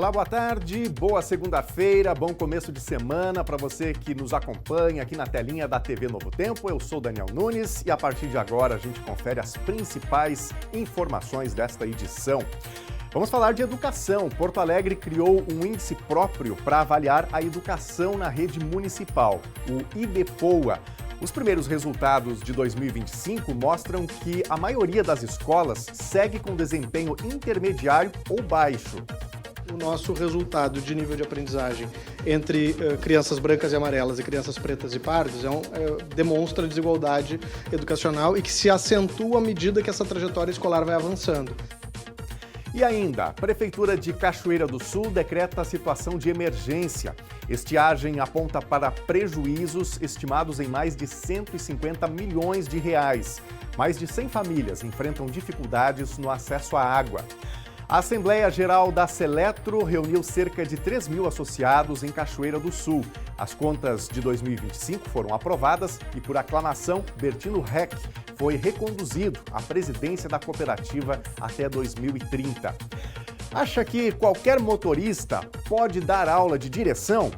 Olá, boa tarde, boa segunda-feira, bom começo de semana para você que nos acompanha aqui na telinha da TV Novo Tempo. Eu sou Daniel Nunes e a partir de agora a gente confere as principais informações desta edição. Vamos falar de educação. Porto Alegre criou um índice próprio para avaliar a educação na rede municipal, o IDEPOA. Os primeiros resultados de 2025 mostram que a maioria das escolas segue com desempenho intermediário ou baixo. O nosso resultado de nível de aprendizagem entre crianças brancas e amarelas e crianças pretas e pardas demonstra desigualdade educacional e que se acentua à medida que essa trajetória escolar vai avançando. E ainda, a Prefeitura de Cachoeira do Sul decreta a situação de emergência. Estiagem aponta para prejuízos estimados em mais de 150 milhões de reais. Mais de 100 famílias enfrentam dificuldades no acesso à água. A Assembleia Geral da Seletro reuniu cerca de 3 mil associados em Cachoeira do Sul. As contas de 2025 foram aprovadas e, por aclamação, Bertino Reck foi reconduzido à presidência da cooperativa até 2030. Acha que qualquer motorista pode dar aula de direção?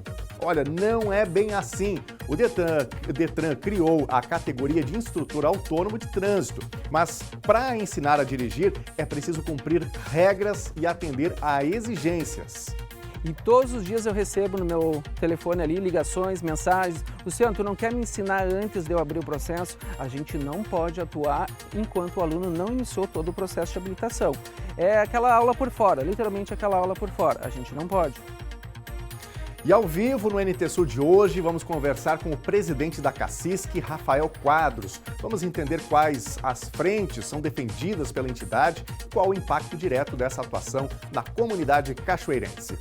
Olha, não é bem assim. O Detran criou a categoria de instrutor autônomo de trânsito, mas para ensinar a dirigir é preciso cumprir regras e atender a exigências. E todos os dias eu recebo no meu telefone ali ligações, mensagens. Luciano, tu não quer me ensinar antes de eu abrir o processo? A gente não pode atuar enquanto o aluno não iniciou todo o processo de habilitação. É aquela aula por fora, literalmente aquela aula por fora. A gente não pode. E ao vivo no NT Sul de hoje, vamos conversar com o presidente da CACISC, Rafael Quadros. Vamos entender quais as frentes são defendidas pela entidade e qual o impacto direto dessa atuação na comunidade cachoeirense.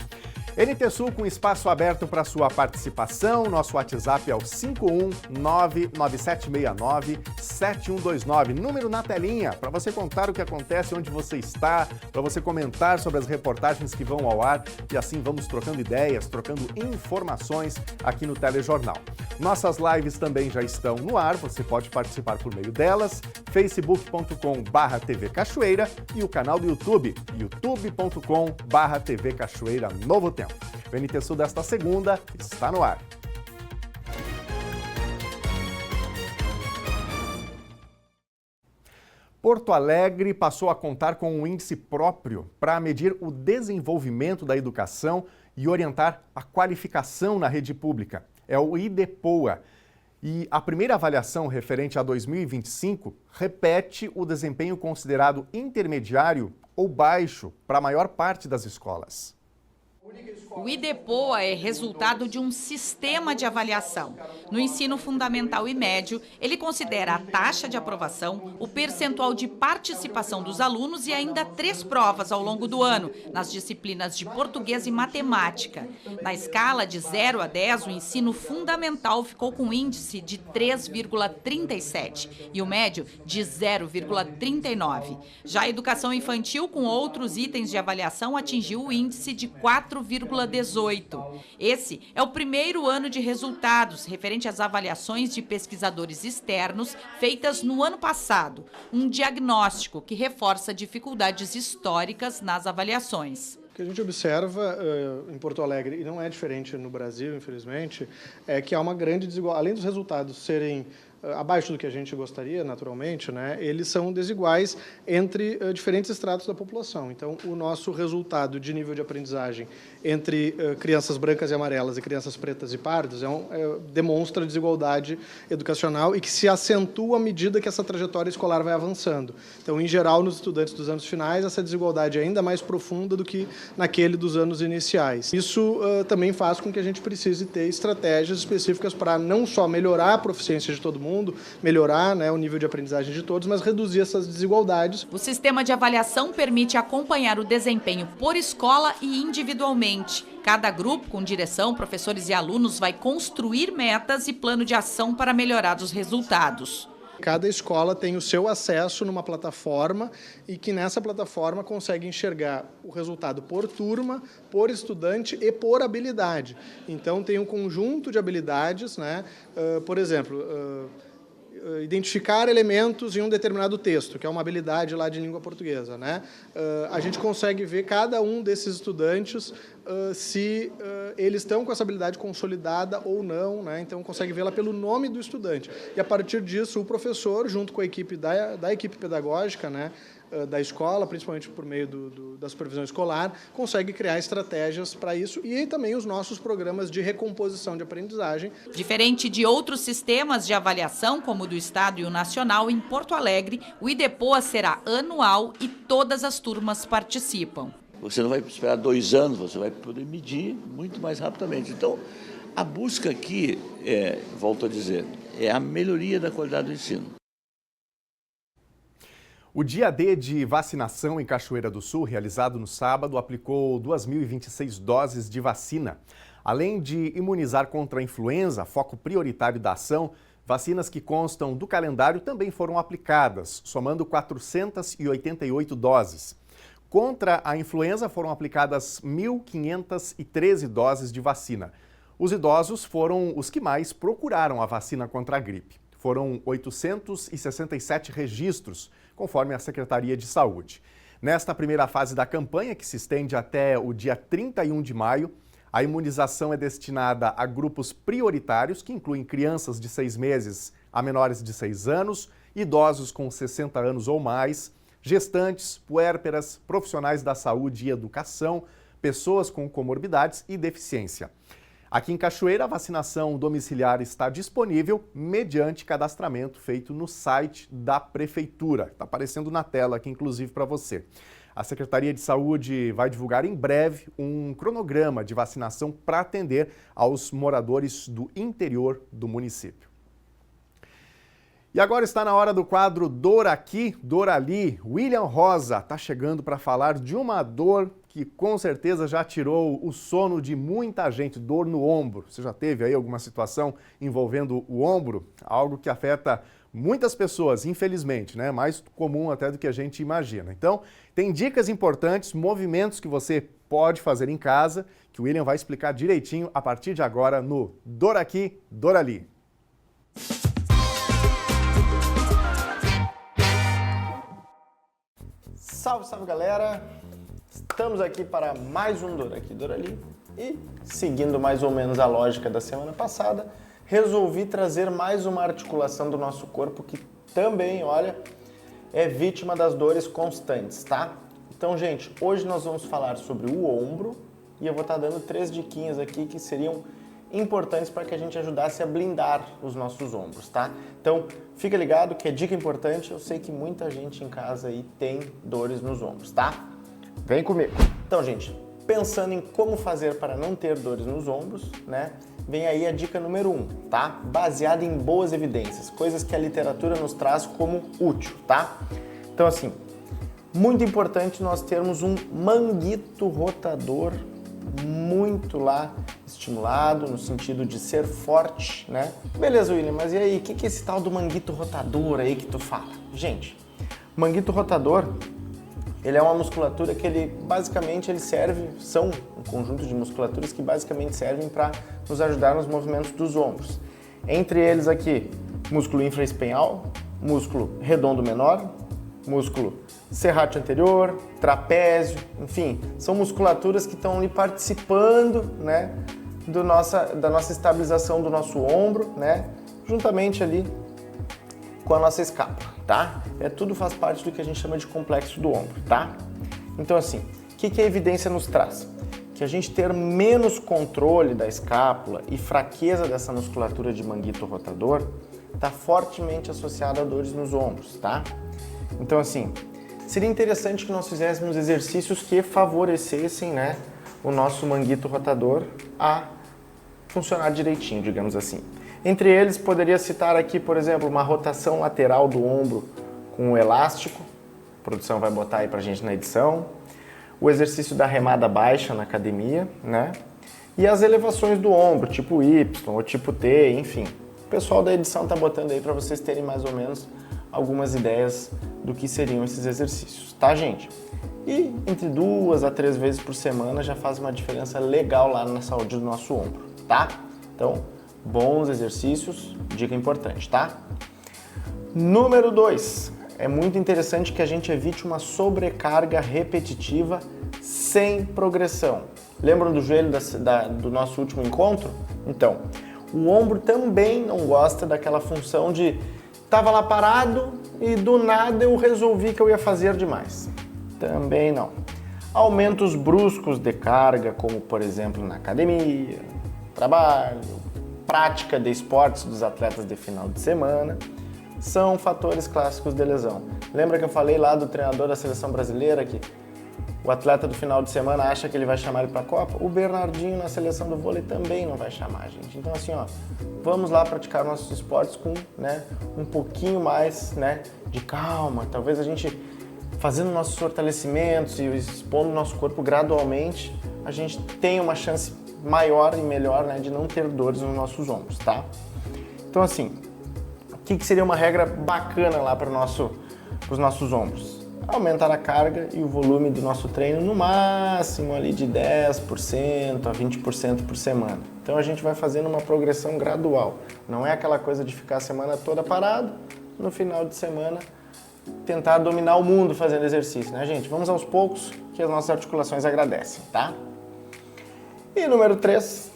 NT Sul com espaço aberto para sua participação. Nosso WhatsApp é o 51997697129. Número na telinha para você contar o que acontece onde você está, para você comentar sobre as reportagens que vão ao ar e assim vamos trocando ideias, trocando informações aqui no Telejornal. Nossas lives também já estão no ar, você pode participar por meio delas, facebook.com/TV Cachoeira e o canal do YouTube, youtube.com/TV Cachoeira Novo Tempo. O NT Sul desta segunda está no ar. Porto Alegre passou a contar com um índice próprio para medir o desenvolvimento da educação e orientar a qualificação na rede pública. É o IDEPOA. E a primeira avaliação referente a 2025 repete o desempenho considerado intermediário ou baixo para a maior parte das escolas. O IDEPOA é resultado de um sistema de avaliação. No ensino fundamental e médio, ele considera a taxa de aprovação, o percentual de participação dos alunos e ainda 3 provas ao longo do ano, nas disciplinas de português e matemática. Na escala de 0 a 10, o ensino fundamental ficou com índice de 3,37 e o médio de 0,39. Já a educação infantil, com outros itens de avaliação, atingiu o índice de 4,18. Esse é o primeiro ano de resultados referente às avaliações de pesquisadores externos feitas no ano passado, um diagnóstico que reforça dificuldades históricas nas avaliações. O que a gente observa em Porto Alegre, e não é diferente no Brasil, infelizmente, é que há uma grande desigualdade. Além dos resultados serem abaixo do que a gente gostaria, naturalmente, né, eles são desiguais entre diferentes estratos da população. Então, o nosso resultado de nível de aprendizagem entre crianças brancas e amarelas e crianças pretas e pardas demonstra desigualdade educacional e que se acentua à medida que essa trajetória escolar vai avançando. Então, em geral, nos estudantes dos anos finais, essa desigualdade é ainda mais profunda do que naquele dos anos iniciais. Isso também faz com que a gente precise ter estratégias específicas para não só melhorar a proficiência de todo mundo, melhorar, né, o nível de aprendizagem de todos, mas reduzir essas desigualdades. O sistema de avaliação permite acompanhar o desempenho por escola e individualmente. Cada grupo, com direção, professores e alunos, vai construir metas e plano de ação para melhorar os resultados. Cada escola tem o seu acesso numa plataforma e que nessa plataforma consegue enxergar o resultado por turma, por estudante e por habilidade. Então tem um conjunto de habilidades, né? Por exemplo, identificar elementos em um determinado texto, que é uma habilidade lá de língua portuguesa, né? A gente consegue ver cada um desses estudantes se eles estão com essa habilidade consolidada ou não, né? Então consegue vê-la pelo nome do estudante. E a partir disso, o professor, junto com a equipe da equipe pedagógica, né, da escola, principalmente por meio da supervisão escolar, consegue criar estratégias para isso e também os nossos programas de recomposição de aprendizagem. Diferente de outros sistemas de avaliação, como o do Estado e o Nacional, em Porto Alegre, o IDEPOA será anual e todas as turmas participam. Você não vai esperar 2 anos, você vai poder medir muito mais rapidamente. Então, a busca aqui, volto a dizer, é a melhoria da qualidade do ensino. O Dia D de vacinação em Cachoeira do Sul, realizado no sábado, aplicou 2.026 doses de vacina. Além de imunizar contra a influenza, foco prioritário da ação, vacinas que constam do calendário também foram aplicadas, somando 488 doses. Contra a influenza foram aplicadas 1.513 doses de vacina. Os idosos foram os que mais procuraram a vacina contra a gripe. Foram 867 registros, conforme a Secretaria de Saúde. Nesta primeira fase da campanha, que se estende até o dia 31 de maio, a imunização é destinada a grupos prioritários, que incluem crianças de 6 meses a menores de 6 anos, idosos com 60 anos ou mais, gestantes, puérperas, profissionais da saúde e educação, pessoas com comorbidades e deficiência. Aqui em Cachoeira, a vacinação domiciliar está disponível mediante cadastramento feito no site da Prefeitura. Está aparecendo na tela aqui, inclusive, para você. A Secretaria de Saúde vai divulgar em breve um cronograma de vacinação para atender aos moradores do interior do município. E agora está na hora do quadro Dor Aqui, Dor Ali. William Rosa está chegando para falar de uma dor que com certeza já tirou o sono de muita gente, dor no ombro. Você já teve aí alguma situação envolvendo o ombro? Algo que afeta muitas pessoas, infelizmente, né? Mais comum até do que a gente imagina. Então, tem dicas importantes, movimentos que você pode fazer em casa, que o William vai explicar direitinho a partir de agora no Dor Aqui, Dor Ali. Salve, salve galera! Estamos aqui para mais um Dor Aqui, Dor Ali e, seguindo mais ou menos a lógica da semana passada, resolvi trazer mais uma articulação do nosso corpo que também, olha, é vítima das dores constantes, tá? Então, gente, hoje nós vamos falar sobre o ombro e eu vou estar dando 3 diquinhas aqui que seriam importantes para que a gente ajudasse a blindar os nossos ombros, tá? Então, fica ligado que é dica importante, eu sei que muita gente em casa aí tem dores nos ombros, tá? Vem comigo! Então, gente, pensando em como fazer para não ter dores nos ombros, né? Vem aí a dica número 1, tá? Baseada em boas evidências, coisas que a literatura nos traz como útil, tá? Então, assim, muito importante nós termos um manguito rotador muito lá estimulado, no sentido de ser forte, né? Beleza, William, mas e aí, o que é esse tal do manguito rotador aí que tu fala? Gente, manguito rotador, ele é uma musculatura que são um conjunto de musculaturas que basicamente servem para nos ajudar nos movimentos dos ombros. Entre eles aqui, músculo infraespinhal, músculo redondo menor, músculo serrátil anterior, trapézio, enfim, são musculaturas que estão ali participando, né, da nossa estabilização do nosso ombro, né, juntamente ali com a nossa escápula, tá? Tudo faz parte do que a gente chama de complexo do ombro, tá? Então, assim, o que a evidência nos traz? Que a gente ter menos controle da escápula e fraqueza dessa musculatura de manguito rotador está fortemente associado a dores nos ombros, tá? Então, assim, seria interessante que nós fizéssemos exercícios que favorecessem, né, o nosso manguito rotador a funcionar direitinho, digamos assim. Entre eles, poderia citar aqui, por exemplo, uma rotação lateral do ombro com um elástico. A produção vai botar aí pra gente na edição. O exercício da remada baixa na academia, né? E as elevações do ombro, tipo Y ou tipo T, enfim. O pessoal da edição tá botando aí para vocês terem mais ou menos algumas ideias do que seriam esses exercícios, tá, gente? E entre 2 a 3 vezes por semana já faz uma diferença legal lá na saúde do nosso ombro, tá? Então, bons exercícios, dica importante, tá? Número 2, é muito interessante que a gente evite uma sobrecarga repetitiva sem progressão. Lembram do joelho do nosso último encontro? Então, o ombro também não gosta daquela função de estava lá parado e do nada eu resolvi que eu ia fazer demais. Também não. Aumentos bruscos de carga, como por exemplo na academia, trabalho, prática de esportes dos atletas de final de semana, são fatores clássicos de lesão. Lembra que eu falei lá do treinador da seleção brasileira que o atleta do final de semana acha que ele vai chamar ele para a Copa? O Bernardinho na seleção do vôlei também não vai chamar, gente. Então assim, ó, vamos lá praticar nossos esportes com, um pouquinho mais, de calma. Talvez a gente fazendo nossos fortalecimentos e expondo nosso corpo gradualmente, a gente tenha uma chance maior e melhor, de não ter dores nos nossos ombros, tá? Então assim, o que seria uma regra bacana lá para os nossos ombros? Aumentar a carga e o volume do nosso treino no máximo ali de 10% a 20% por semana. Então a gente vai fazendo uma progressão gradual. Não é aquela coisa de ficar a semana toda parado, no final de semana tentar dominar o mundo fazendo exercício, né, gente? Vamos aos poucos que as nossas articulações agradecem, tá? E número 3,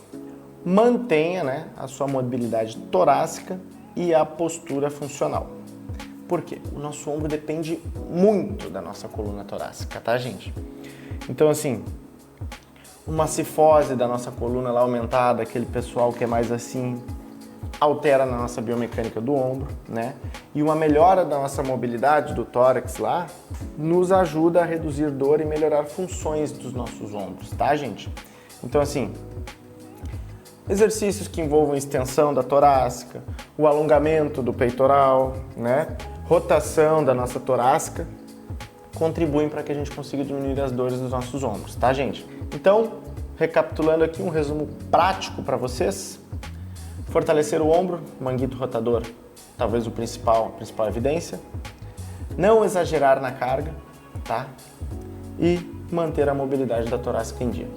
mantenha, a sua mobilidade torácica e a postura funcional. Por quê? O nosso ombro depende muito da nossa coluna torácica, tá, gente? Então, assim, uma cifose da nossa coluna lá aumentada, aquele pessoal que é mais assim, altera na nossa biomecânica do ombro, E uma melhora da nossa mobilidade do tórax lá, nos ajuda a reduzir dor e melhorar funções dos nossos ombros, tá, gente? Então, assim, exercícios que envolvam extensão da torácica, o alongamento do peitoral, rotação da nossa torácica, contribuem para que a gente consiga diminuir as dores dos nossos ombros, tá, gente? Então, recapitulando aqui um resumo prático para vocês, fortalecer o ombro, manguito rotador, talvez a principal evidência, não exagerar na carga, tá? E manter a mobilidade da torácica em dia.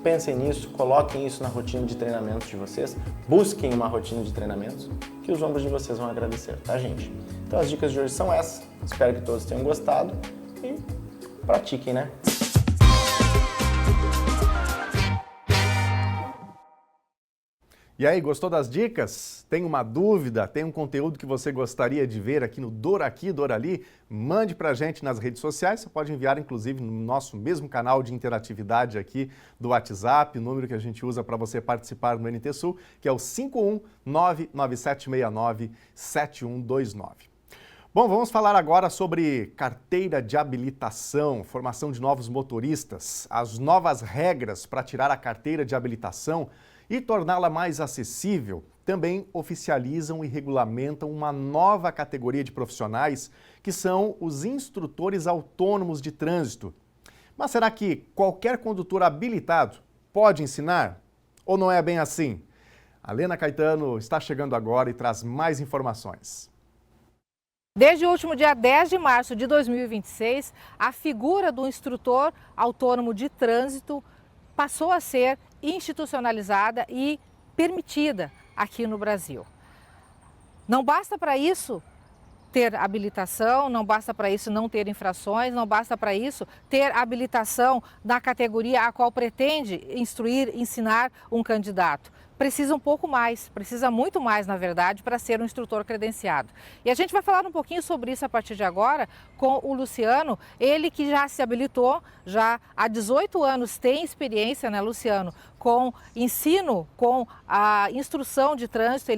Pensem nisso, coloquem isso na rotina de treinamentos de vocês, busquem uma rotina de treinamentos que os ombros de vocês vão agradecer, tá, gente? Então as dicas de hoje são essas, espero que todos tenham gostado e pratiquem, E aí, gostou das dicas? Tem uma dúvida? Tem um conteúdo que você gostaria de ver aqui no Dor Aqui, Dor Ali? Mande pra gente nas redes sociais, você pode enviar inclusive no nosso mesmo canal de interatividade aqui do WhatsApp, o número que a gente usa para você participar no NT Sul, que é o 51997697129. Bom, vamos falar agora sobre carteira de habilitação, formação de novos motoristas, as novas regras para tirar a carteira de habilitação e torná-la mais acessível. Também oficializam e regulamentam uma nova categoria de profissionais, que são os instrutores autônomos de trânsito. Mas será que qualquer condutor habilitado pode ensinar? Ou não é bem assim? A Lena Caetano está chegando agora e traz mais informações. Desde o último dia 10 de março de 2026, a figura do instrutor autônomo de trânsito passou a ser institucionalizada e permitida aqui no Brasil. Não basta para isso ter habilitação, não basta para isso não ter infrações, não basta para isso ter habilitação na categoria a qual pretende instruir, ensinar um candidato. Precisa um pouco mais, precisa muito mais, na verdade, para ser um instrutor credenciado. E a gente vai falar um pouquinho sobre isso a partir de agora com o Luciano, ele que já se habilitou, já há 18 anos tem experiência, né, Luciano, com ensino, com a instrução de trânsito,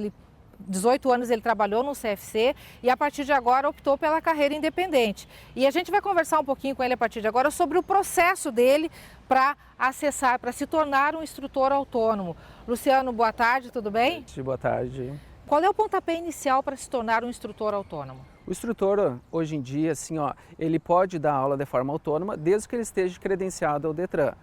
18 anos ele trabalhou no CFC e a partir de agora optou pela carreira independente. E a gente vai conversar um pouquinho com ele a partir de agora sobre o processo dele para acessar, para se tornar um instrutor autônomo. Luciano, boa tarde, tudo bem? Boa tarde. Qual é o pontapé inicial para se tornar um instrutor autônomo? O instrutor, hoje em dia, assim, ele pode dar aula de forma autônoma desde que ele esteja credenciado ao Detran.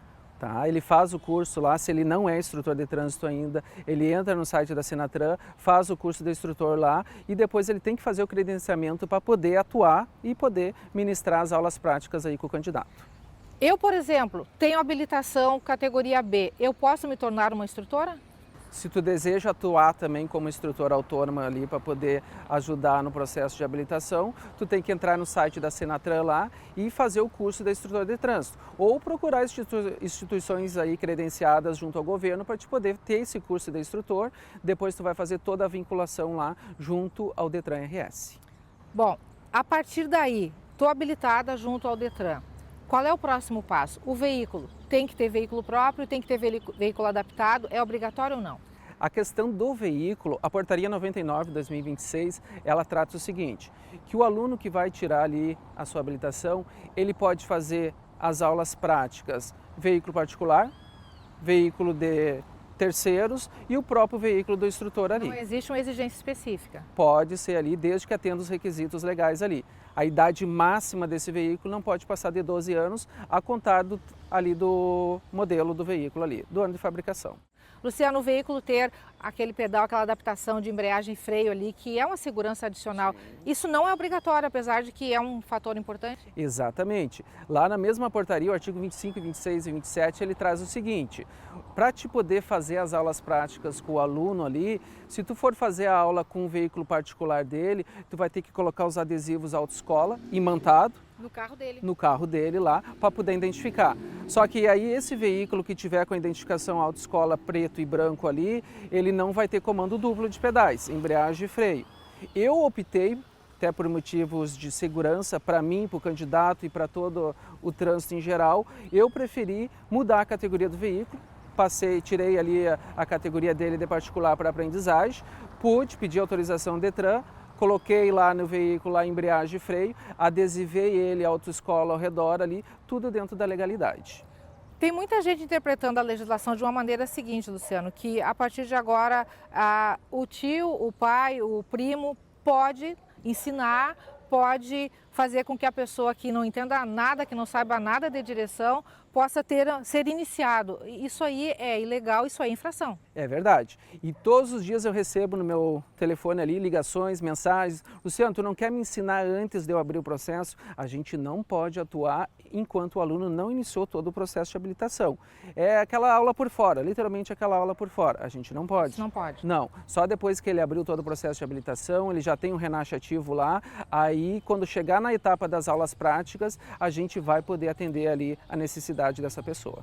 Tá? Ele faz o curso lá, se ele não é instrutor de trânsito ainda, ele entra no site da Senatran, faz o curso de instrutor lá e depois ele tem que fazer o credenciamento para poder atuar e poder ministrar as aulas práticas aí com o candidato. Eu, por exemplo, tenho habilitação categoria B, eu posso me tornar uma instrutora? Se tu deseja atuar também como instrutor autônomo ali para poder ajudar no processo de habilitação, tu tem que entrar no site da Senatran lá e fazer o curso da instrutor de trânsito. Ou procurar instituições aí credenciadas junto ao governo para te poder ter esse curso de instrutor. Depois tu vai fazer toda a vinculação lá junto ao Detran RS. Bom, a partir daí, estou habilitada junto ao Detran. Qual é o próximo passo? O veículo. Tem que ter veículo próprio, tem que ter veículo adaptado, é obrigatório ou não? A questão do veículo, a portaria 99/2026, ela trata o seguinte, que o aluno que vai tirar ali a sua habilitação, ele pode fazer as aulas práticas, veículo particular, veículo de terceiros e o próprio veículo do instrutor ali. Não existe uma exigência específica? Pode ser ali, desde que atenda os requisitos legais ali. A idade máxima desse veículo não pode passar de 12 anos a contar ali do modelo do veículo ali, do ano de fabricação. Luciano, o veículo ter aquele pedal, aquela adaptação de embreagem e freio ali, que é uma segurança adicional, isso não é obrigatório, apesar de que é um fator importante? Exatamente. Lá na mesma portaria, o artigo 25, 26 e 27, ele traz o seguinte, para te poder fazer as aulas práticas com o aluno ali, se tu for fazer a aula com um veículo particular dele, tu vai ter que colocar os adesivos autoescola imantado, no carro dele lá, para poder identificar. Só que aí esse veículo que tiver com a identificação autoescola preto e branco ali, ele não vai ter comando duplo de pedais, embreagem e freio. Eu optei, até por motivos de segurança, para mim, para o candidato e para todo o trânsito em geral, eu preferi mudar a categoria do veículo, tirei ali a categoria dele de particular para aprendizagem, pude pedir autorização Detran, coloquei lá no veículo a embreagem e freio, adesivei ele, a autoescola ao redor ali, tudo dentro da legalidade. Tem muita gente interpretando a legislação de uma maneira seguinte, Luciano, que a partir de agora o tio, o pai, o primo pode ensinar, pode fazer com que a pessoa que não entenda nada, que não saiba nada de direção, possa ser iniciado. Isso aí é ilegal, isso é infração. É verdade. E todos os dias eu recebo no meu telefone ali ligações, mensagens. Luciano, tu não quer me ensinar antes de eu abrir o processo? A gente não pode atuar enquanto o aluno não iniciou todo o processo de habilitação. É aquela aula por fora, literalmente aquela aula por fora. A gente não pode. Não pode. Não. Só depois que ele abriu todo o processo de habilitação, ele já tem um RENASH ativo lá. Aí, quando chegar na etapa das aulas práticas, a gente vai poder atender ali a necessidade dessa pessoa.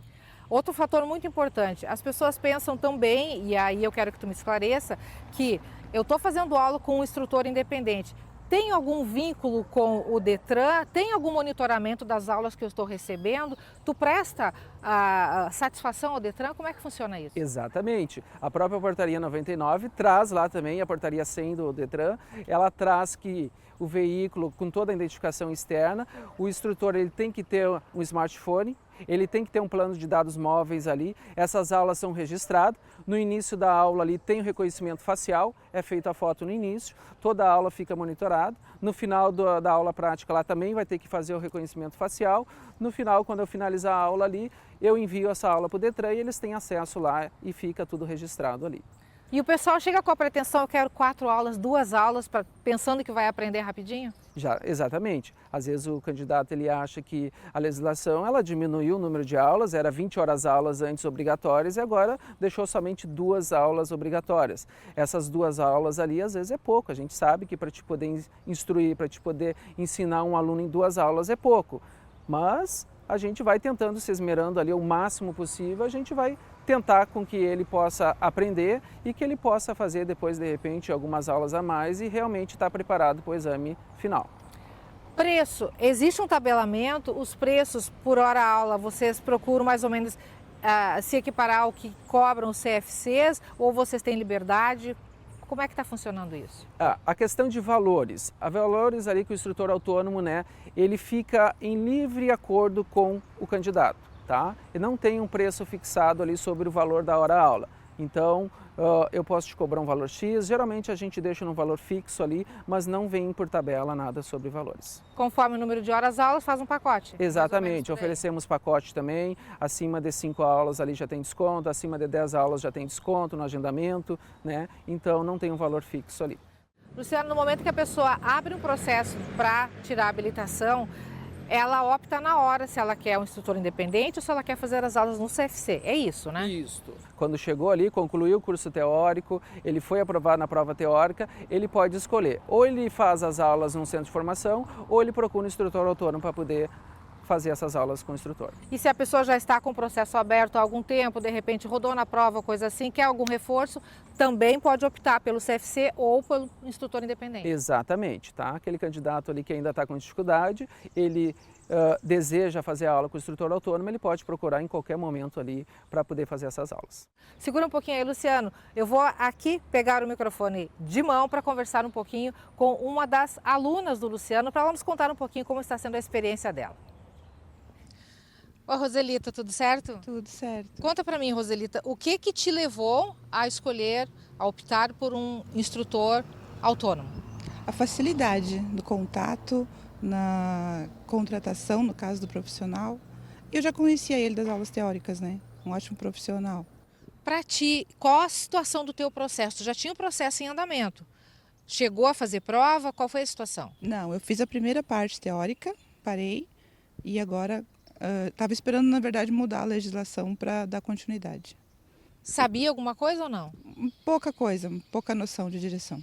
Outro fator muito importante, as pessoas pensam também, e aí eu quero que tu me esclareça, que eu estou fazendo aula com um instrutor independente. Tem algum vínculo com o Detran? Tem algum monitoramento das aulas que eu estou recebendo? Tu presta a satisfação ao Detran? Como é que funciona isso? Exatamente. A própria portaria 99 traz lá também, a portaria 100 do Detran, ela traz que o veículo, com toda a identificação externa, o instrutor ele tem que ter um smartphone, ele tem que ter um plano de dados móveis ali, essas aulas são registradas, no início da aula ali tem o reconhecimento facial, é feita a foto no início, toda a aula fica monitorada, no final da aula prática lá também vai ter que fazer o reconhecimento facial, no final, quando eu finalizar a aula ali, eu envio essa aula para o Detran e eles têm acesso lá e fica tudo registrado ali. E o pessoal chega com a pretensão, eu quero 4 aulas, 2 aulas, pensando que vai aprender rapidinho? Já, exatamente. Às vezes o candidato ele acha que a legislação ela diminuiu o número de aulas, era 20 horas aulas antes obrigatórias e agora deixou somente 2 aulas obrigatórias. Essas 2 aulas ali às vezes é pouco, a gente sabe que para te poder instruir, para te poder ensinar um aluno em 2 aulas é pouco, mas a gente vai tentando, se esmerando ali o máximo possível, a gente vai tentar com que ele possa aprender e que ele possa fazer depois, de repente, algumas aulas a mais e realmente estar preparado para o exame final. Preço, existe um tabelamento, os preços por hora aula, vocês procuram mais ou menos se equiparar ao que cobram os CFCs ou vocês têm liberdade? Como é que está funcionando isso? A questão de valores. A valores ali que o instrutor autônomo, né, ele fica em livre acordo com o candidato, tá? E não tem um preço fixado ali sobre o valor da hora-aula. Então, eu posso te cobrar um valor X, geralmente a gente deixa num valor fixo ali, mas não vem por tabela nada sobre valores. Conforme o número de horas-aulas, faz um pacote? Exatamente, oferecemos pacote também, acima de 5 aulas ali já tem desconto, acima de 10 aulas já tem desconto no agendamento, né? Então não tem um valor fixo ali. Luciano, no momento que a pessoa abre um processo para tirar a habilitação, ela opta na hora se ela quer um instrutor independente ou se ela quer fazer as aulas no CFC. É isso, né? Isso. Quando chegou ali, concluiu o curso teórico, ele foi aprovado na prova teórica, ele pode escolher. Ou ele faz as aulas num centro de formação, ou ele procura um instrutor autônomo para poder fazer essas aulas com o instrutor. E se a pessoa já está com o processo aberto há algum tempo, de repente rodou na prova, coisa assim, quer algum reforço, também pode optar pelo CFC ou pelo instrutor independente. Exatamente, tá? Aquele candidato ali que ainda está com dificuldade, ele deseja fazer a aula com o instrutor autônomo, ele pode procurar em qualquer momento ali para poder fazer essas aulas. Segura um pouquinho aí, Luciano. Eu vou aqui pegar o microfone de mão para conversar um pouquinho com uma das alunas do Luciano, para ela nos contar um pouquinho como está sendo a experiência dela. Oi, Roselita, tudo certo? Tudo certo. Conta pra mim, Roselita, o que te levou a escolher, a optar por um instrutor autônomo? A facilidade do contato, na contratação, no caso do profissional. Eu já conhecia ele das aulas teóricas, né? Um ótimo profissional. Pra ti, qual a situação do teu processo? Tu já tinha um processo em andamento. Chegou a fazer prova? Qual foi a situação? Não, eu fiz a primeira parte teórica, parei e agora estava esperando, na verdade, mudar a legislação para dar continuidade. Sabia alguma coisa ou não? Pouca coisa, pouca noção de direção.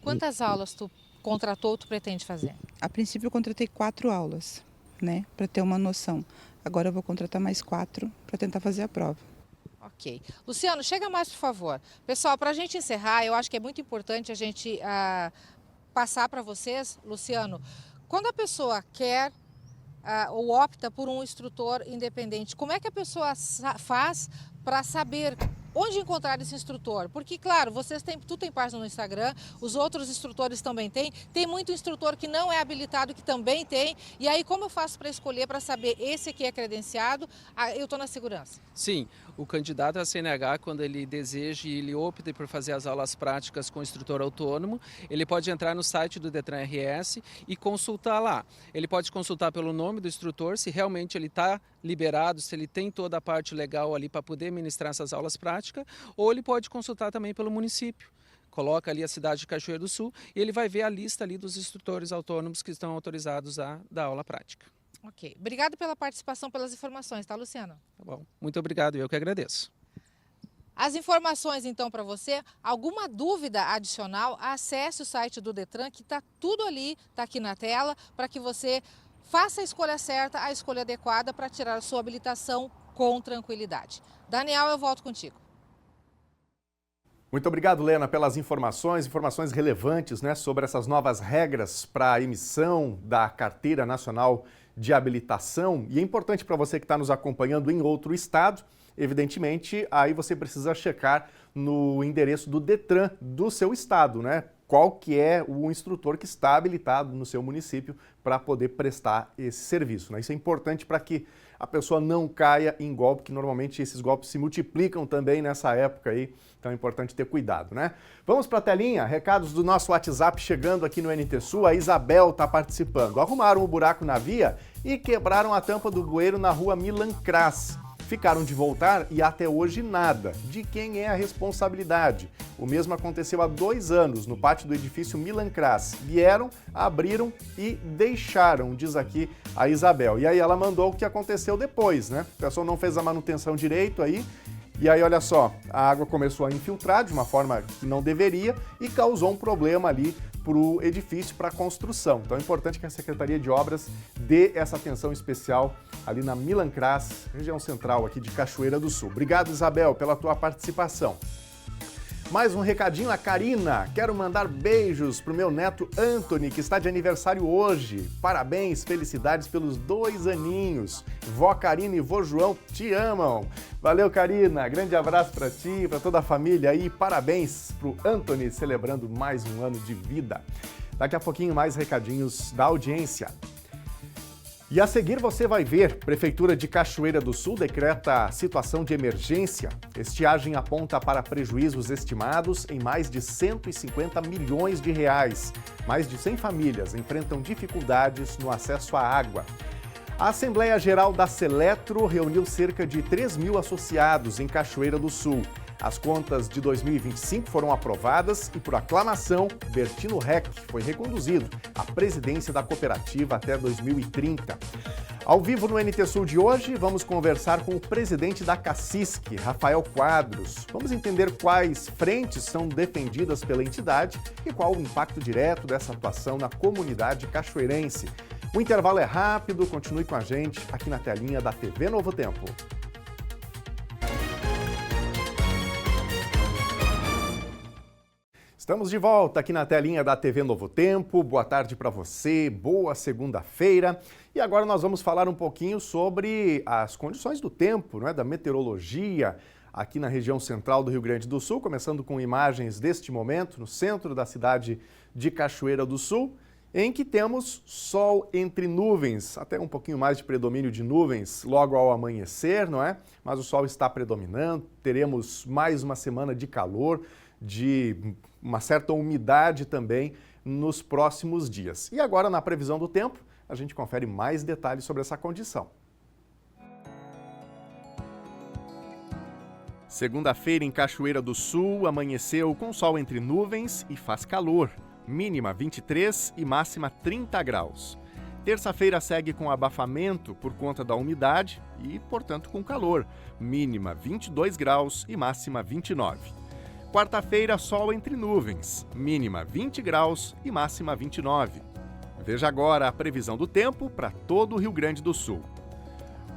Quantas aulas tu contratou ou tu pretende fazer? A princípio eu contratei 4 aulas, né, para ter uma noção. Agora eu vou contratar mais 4 para tentar fazer a prova. Ok. Luciano, chega mais, por favor. Pessoal, para a gente encerrar, eu acho que é muito importante a gente passar para vocês, Luciano, quando a pessoa quer ou opta por um instrutor independente, como é que a pessoa faz para saber onde encontrar esse instrutor? Porque, claro, tu tem página no Instagram, os outros instrutores também têm, tem muito instrutor que não é habilitado que também tem, e aí como eu faço para escolher, para saber esse aqui é credenciado, eu estou na segurança? Sim, o candidato à CNH, quando ele deseja e ele opta por fazer as aulas práticas com o instrutor autônomo, ele pode entrar no site do Detran RS e consultar lá. Ele pode consultar pelo nome do instrutor, se realmente ele está liberado, se ele tem toda a parte legal ali para poder ministrar essas aulas práticas, ou ele pode consultar também pelo município. Coloca ali a cidade de Cachoeira do Sul e ele vai ver a lista ali dos instrutores autônomos que estão autorizados a dar aula prática. Ok. Obrigado pela participação, pelas informações, tá, Luciano? Tá bom. Muito obrigado, eu que agradeço. As informações, então, para você. Alguma dúvida adicional, acesse o site do Detran, que está tudo ali, está aqui na tela, para que você faça a escolha certa, a escolha adequada para tirar a sua habilitação com tranquilidade. Daniel, eu volto contigo. Muito obrigado, Lena, pelas informações relevantes, né, sobre essas novas regras para a emissão da Carteira Nacional de Habilitação. E é importante para você que está nos acompanhando em outro estado, evidentemente, aí você precisa checar no endereço do Detran do seu estado, né? Qual que é o instrutor que está habilitado no seu município para poder prestar esse serviço, né? Isso é importante para que a pessoa não caia em golpe, que normalmente esses golpes se multiplicam também nessa época aí, então é importante ter cuidado, né? Vamos para a telinha, recados do nosso WhatsApp chegando aqui no NT Sul, a Isabel está participando. Arrumaram um buraco na via e quebraram a tampa do bueiro na rua Milan Kras. Ficaram de voltar e até hoje nada. De quem é a responsabilidade? O mesmo aconteceu há 2 anos no pátio do edifício Milan Kras. Vieram, abriram e deixaram, diz aqui a Isabel. E aí ela mandou o que aconteceu depois, né? A pessoa não fez a manutenção direito aí. E aí, olha só, a água começou a infiltrar de uma forma que não deveria e causou um problema ali para o edifício, para a construção. Então é importante que a Secretaria de Obras dê essa atenção especial ali na Milan Kras, região central aqui de Cachoeira do Sul. Obrigado, Isabel, pela tua participação. Mais um recadinho, a Karina. Quero mandar beijos pro meu neto Anthony, que está de aniversário hoje. Parabéns, felicidades pelos 2 aninhos. Vó Karina e vô João te amam. Valeu, Karina. Grande abraço para ti e para toda a família aí. Parabéns pro Anthony, celebrando mais um ano de vida. Daqui a pouquinho mais recadinhos da audiência. E a seguir você vai ver, Prefeitura de Cachoeira do Sul decreta situação de emergência. Estiagem aponta para prejuízos estimados em mais de 150 milhões de reais. Mais de 100 famílias enfrentam dificuldades no acesso à água. A Assembleia Geral da Seletro reuniu cerca de 3.000 associados em Cachoeira do Sul. As contas de 2025 foram aprovadas e, por aclamação, Bertino Reck foi reconduzido à presidência da cooperativa até 2030. Ao vivo no NT Sul de hoje, vamos conversar com o presidente da CACISC, Rafael Quadros. Vamos entender quais frentes são defendidas pela entidade e qual o impacto direto dessa atuação na comunidade cachoeirense. O intervalo é rápido, continue com a gente aqui na telinha da TV Novo Tempo. Estamos de volta aqui na telinha da TV Novo Tempo. Boa tarde para você, boa segunda-feira. E agora nós vamos falar um pouquinho sobre as condições do tempo, da meteorologia aqui na região central do Rio Grande do Sul, começando com imagens deste momento no centro da cidade de Cachoeira do Sul, em que temos sol entre nuvens, até um pouquinho mais de predomínio de nuvens logo ao amanhecer, Mas o sol está predominando, teremos mais uma semana de calor, de uma certa umidade também nos próximos dias. E agora, na previsão do tempo, a gente confere mais detalhes sobre essa condição. Segunda-feira em Cachoeira do Sul, amanheceu com sol entre nuvens e faz calor. Mínima 23 e máxima 30 graus. Terça-feira segue com abafamento por conta da umidade e, portanto, com calor. Mínima 22 graus e máxima 29. Quarta-feira, sol entre nuvens. Mínima 20 graus e máxima 29. Veja agora a previsão do tempo para todo o Rio Grande do Sul.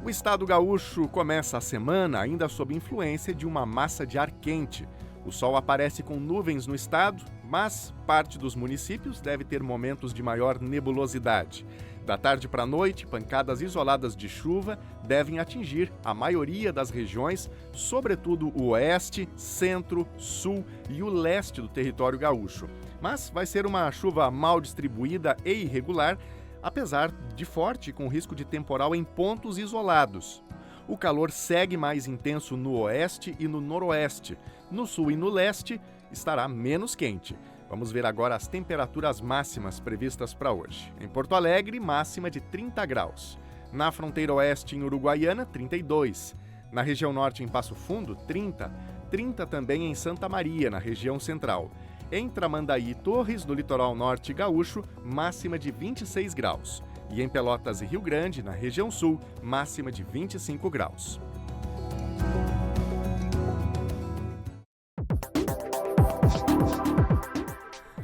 O estado gaúcho começa a semana ainda sob influência de uma massa de ar quente. O sol aparece com nuvens no estado, mas parte dos municípios deve ter momentos de maior nebulosidade. Da tarde para a noite, pancadas isoladas de chuva devem atingir a maioria das regiões, sobretudo o oeste, centro, sul e o leste do território gaúcho. Mas vai ser uma chuva mal distribuída e irregular, apesar de forte, com risco de temporal em pontos isolados. O calor segue mais intenso no oeste e no noroeste. No sul e no leste estará menos quente. Vamos ver agora as temperaturas máximas previstas para hoje. Em Porto Alegre, máxima de 30 graus. Na fronteira oeste, em Uruguaiana, 32. Na região norte, em Passo Fundo, 30. 30 também em Santa Maria, na região central. Em Tramandaí e Torres, no litoral norte gaúcho, máxima de 26 graus. E em Pelotas e Rio Grande, na região sul, máxima de 25 graus.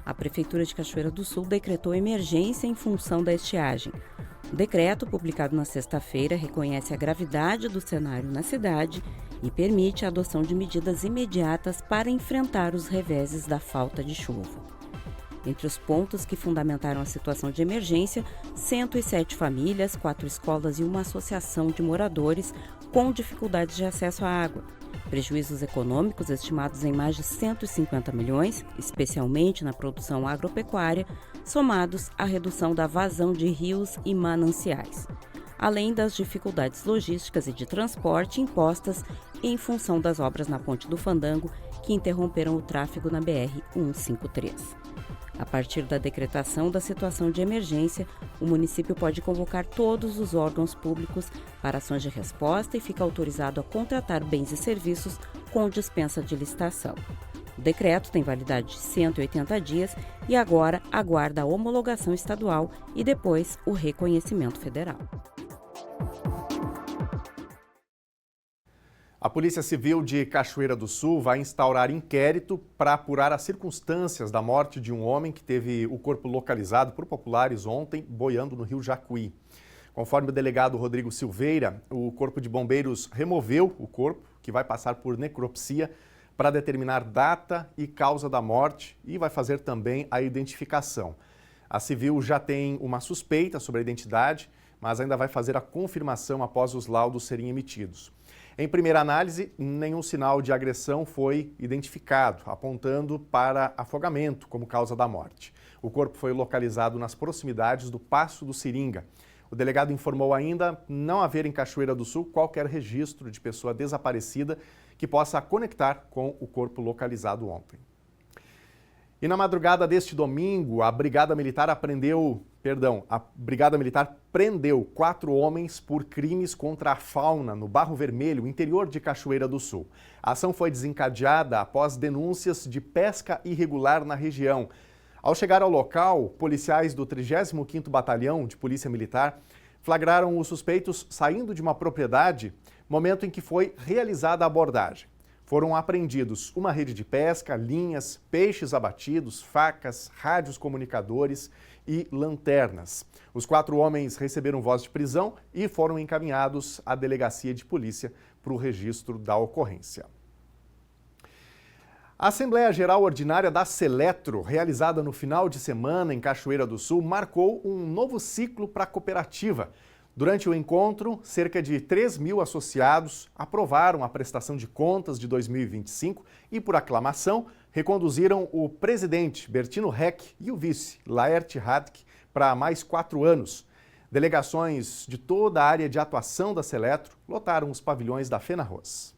A Prefeitura de Cachoeira do Sul decretou emergência em função da estiagem. O decreto, publicado na sexta-feira, reconhece a gravidade do cenário na cidade e permite a adoção de medidas imediatas para enfrentar os reveses da falta de chuva. Entre os pontos que fundamentaram a situação de emergência, 107 famílias, 4 escolas e uma associação de moradores com dificuldades de acesso à água. Prejuízos econômicos estimados em mais de 150 milhões, especialmente na produção agropecuária, somados à redução da vazão de rios e mananciais, além das dificuldades logísticas e de transporte impostas em função das obras na Ponte do Fandango, que interromperam o tráfego na BR-153. A partir da decretação da situação de emergência, o município pode convocar todos os órgãos públicos para ações de resposta e fica autorizado a contratar bens e serviços com dispensa de licitação. O decreto tem validade de 180 dias e agora aguarda a homologação estadual e depois o reconhecimento federal. A Polícia Civil de Cachoeira do Sul vai instaurar inquérito para apurar as circunstâncias da morte de um homem que teve o corpo localizado por populares ontem, boiando no rio Jacuí. Conforme o delegado Rodrigo Silveira, o Corpo de Bombeiros removeu o corpo, que vai passar por necropsia, para determinar data e causa da morte e vai fazer também a identificação. A Civil já tem uma suspeita sobre a identidade, mas ainda vai fazer a confirmação após os laudos serem emitidos. Em primeira análise, nenhum sinal de agressão foi identificado, apontando para afogamento como causa da morte. O corpo foi localizado nas proximidades do Passo do Seringa. O delegado informou ainda não haver em Cachoeira do Sul qualquer registro de pessoa desaparecida que possa conectar com o corpo localizado ontem. E na madrugada deste domingo, a Brigada Militar prendeu 4 homens por crimes contra a fauna no Barro Vermelho, interior de Cachoeira do Sul. A ação foi desencadeada após denúncias de pesca irregular na região. Ao chegar ao local, policiais do 35º Batalhão de Polícia Militar flagraram os suspeitos saindo de uma propriedade, momento em que foi realizada a abordagem. Foram apreendidos uma rede de pesca, linhas, peixes abatidos, facas, rádios comunicadores e lanternas. Os 4 homens receberam voz de prisão e foram encaminhados à delegacia de polícia para o registro da ocorrência. A Assembleia Geral Ordinária da Seletro, realizada no final de semana em Cachoeira do Sul, marcou um novo ciclo para a cooperativa. Durante o encontro, cerca de 3.000 associados aprovaram a prestação de contas de 2025 e, por aclamação, reconduziram o presidente Bertino Heck e o vice Laerte Radke para mais 4 anos. Delegações de toda a área de atuação da Seletro lotaram os pavilhões da FENARROZ.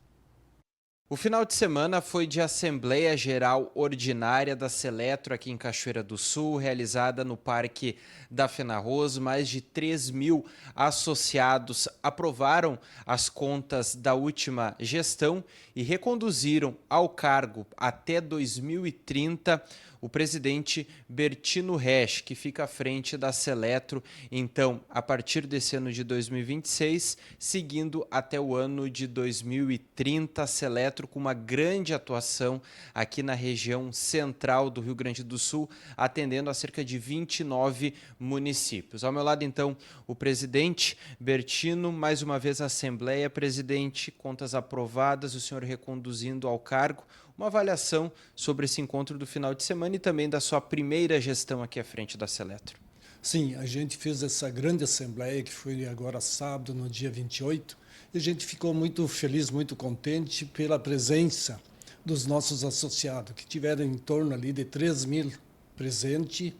O final de semana foi de Assembleia Geral Ordinária da Seletro aqui em Cachoeira do Sul, realizada no Parque da FENARROZ. Mais de 3.000 associados aprovaram as contas da última gestão e reconduziram ao cargo até 2030 o presidente Bertino Heck, que fica à frente da Seletro, então, a partir desse ano de 2026, seguindo até o ano de 2030, a Seletro com uma grande atuação aqui na região central do Rio Grande do Sul, atendendo a cerca de 29 municípios. Ao meu lado, então, o presidente Bertino, mais uma vez a Assembleia. Presidente, contas aprovadas, o senhor reconduzindo ao cargo. Uma avaliação sobre esse encontro do final de semana e também da sua primeira gestão aqui à frente da Seletro. Sim, a gente fez essa grande assembleia que foi agora sábado, no dia 28, e a gente ficou muito feliz, muito contente pela presença dos nossos associados, que tiveram em torno ali de 3.000 presentes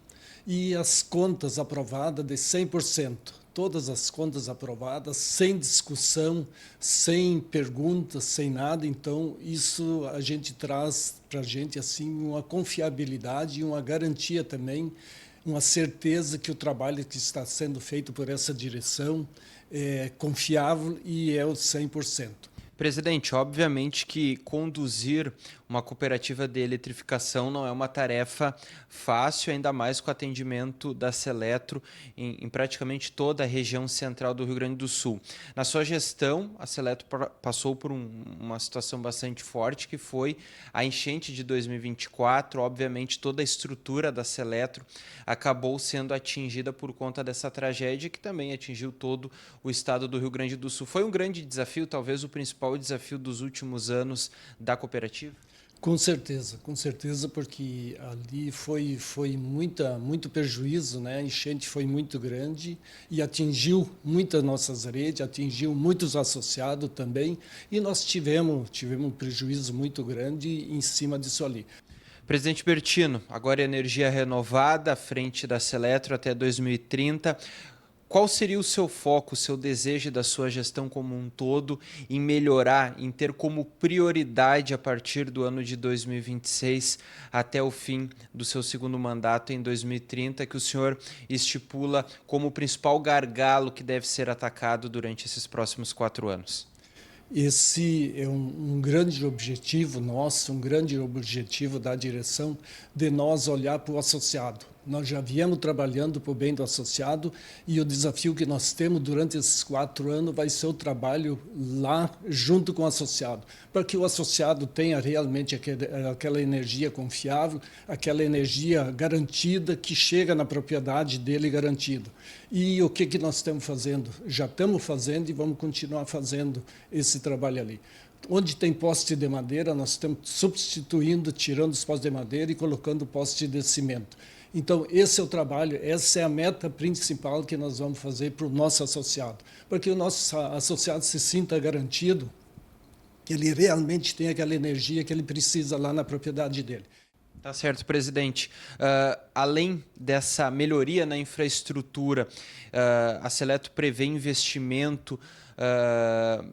e as contas aprovadas de 100%. Todas as contas aprovadas, sem discussão, sem perguntas, sem nada. Então, isso a gente traz para a gente assim, uma confiabilidade e uma garantia também, uma certeza que o trabalho que está sendo feito por essa direção é confiável e é o 100%. Presidente, obviamente que conduzir uma cooperativa de eletrificação não é uma tarefa fácil, ainda mais com o atendimento da Seletro em praticamente toda a região central do Rio Grande do Sul. Na sua gestão, a Seletro passou por uma situação bastante forte, que foi a enchente de 2024. Obviamente, toda a estrutura da Seletro acabou sendo atingida por conta dessa tragédia, que também atingiu todo o estado do Rio Grande do Sul. Foi um grande desafio, talvez o principal desafio dos últimos anos da cooperativa? Com certeza, porque ali foi muito prejuízo, né? A enchente foi muito grande e atingiu muitas nossas redes, atingiu muitos associados também, e nós tivemos um prejuízo muito grande em cima disso ali. Presidente Bertino, agora energia renovada à frente da Seletro até 2030. Qual seria o seu foco, o seu desejo da sua gestão como um todo em melhorar, em ter como prioridade a partir do ano de 2026 até o fim do seu segundo mandato em 2030, que o senhor estipula como o principal gargalo que deve ser atacado durante esses próximos 4 anos? Esse é um grande objetivo nosso, um grande objetivo da direção, de nós olhar para o associado. Nós já viemos trabalhando para o bem do associado e o desafio que nós temos durante esses 4 anos vai ser o trabalho lá junto com o associado, para que o associado tenha realmente aquela energia confiável, aquela energia garantida que chega na propriedade dele garantido. E o que nós estamos fazendo? Já estamos fazendo e vamos continuar fazendo esse trabalho ali. Onde tem poste de madeira, nós estamos substituindo, tirando os postes de madeira e colocando poste de cimento. Então, esse é o trabalho, essa é a meta principal que nós vamos fazer para o nosso associado, para que o nosso associado se sinta garantido, que ele realmente tem aquela energia que ele precisa lá na propriedade dele. Tá certo, presidente. Além dessa melhoria na infraestrutura, a Seletro prevê investimento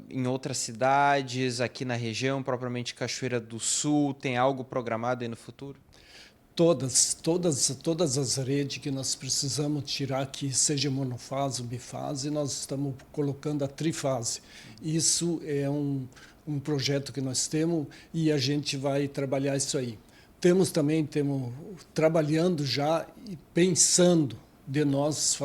em outras cidades, aqui na região, propriamente Cachoeira do Sul? Tem algo programado aí no futuro? Todas as redes que nós precisamos tirar, que seja monofase ou bifase, nós estamos colocando a trifase. Isso é um projeto que nós temos e a gente vai trabalhar isso aí. Temos trabalhando já e pensando de nós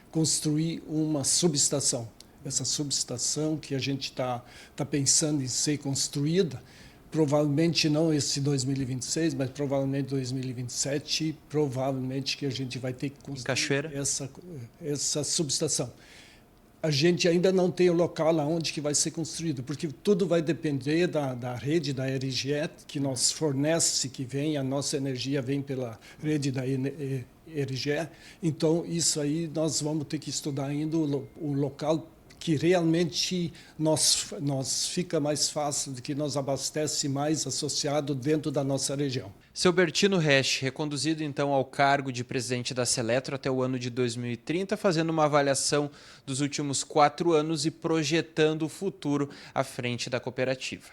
construir uma subestação. Essa subestação que a gente está pensando em ser construída, provavelmente não esse 2026, mas provavelmente 2027, provavelmente que a gente vai ter que construir essa subestação. A gente ainda não tem o local onde que vai ser construído, porque tudo vai depender da rede da ERGE, que nos fornece, que vem, a nossa energia vem pela rede da ERGE. Então, isso aí nós vamos ter que estudar ainda o local que realmente nós fica mais fácil, de que nós abastece mais associado dentro da nossa região. Seu Bertino Resch, reconduzido então ao cargo de presidente da Seletro até o ano de 2030, fazendo uma avaliação dos últimos 4 anos e projetando o futuro à frente da cooperativa.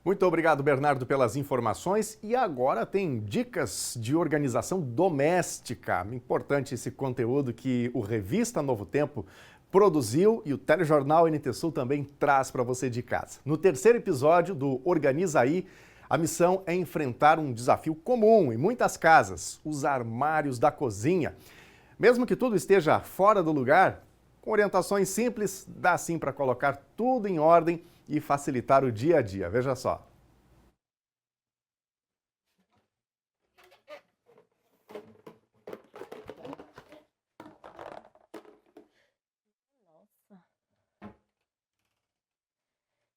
Muito obrigado, Bernardo, pelas informações. E agora tem dicas de organização doméstica. Importante esse conteúdo que o Revista Novo Tempo produziu e o Telejornal NT Sul também traz para você de casa. No terceiro episódio do Organiza Aí, a missão é enfrentar um desafio comum em muitas casas, os armários da cozinha. Mesmo que tudo esteja fora do lugar, com orientações simples, dá sim para colocar tudo em ordem e facilitar o dia a dia. Veja só.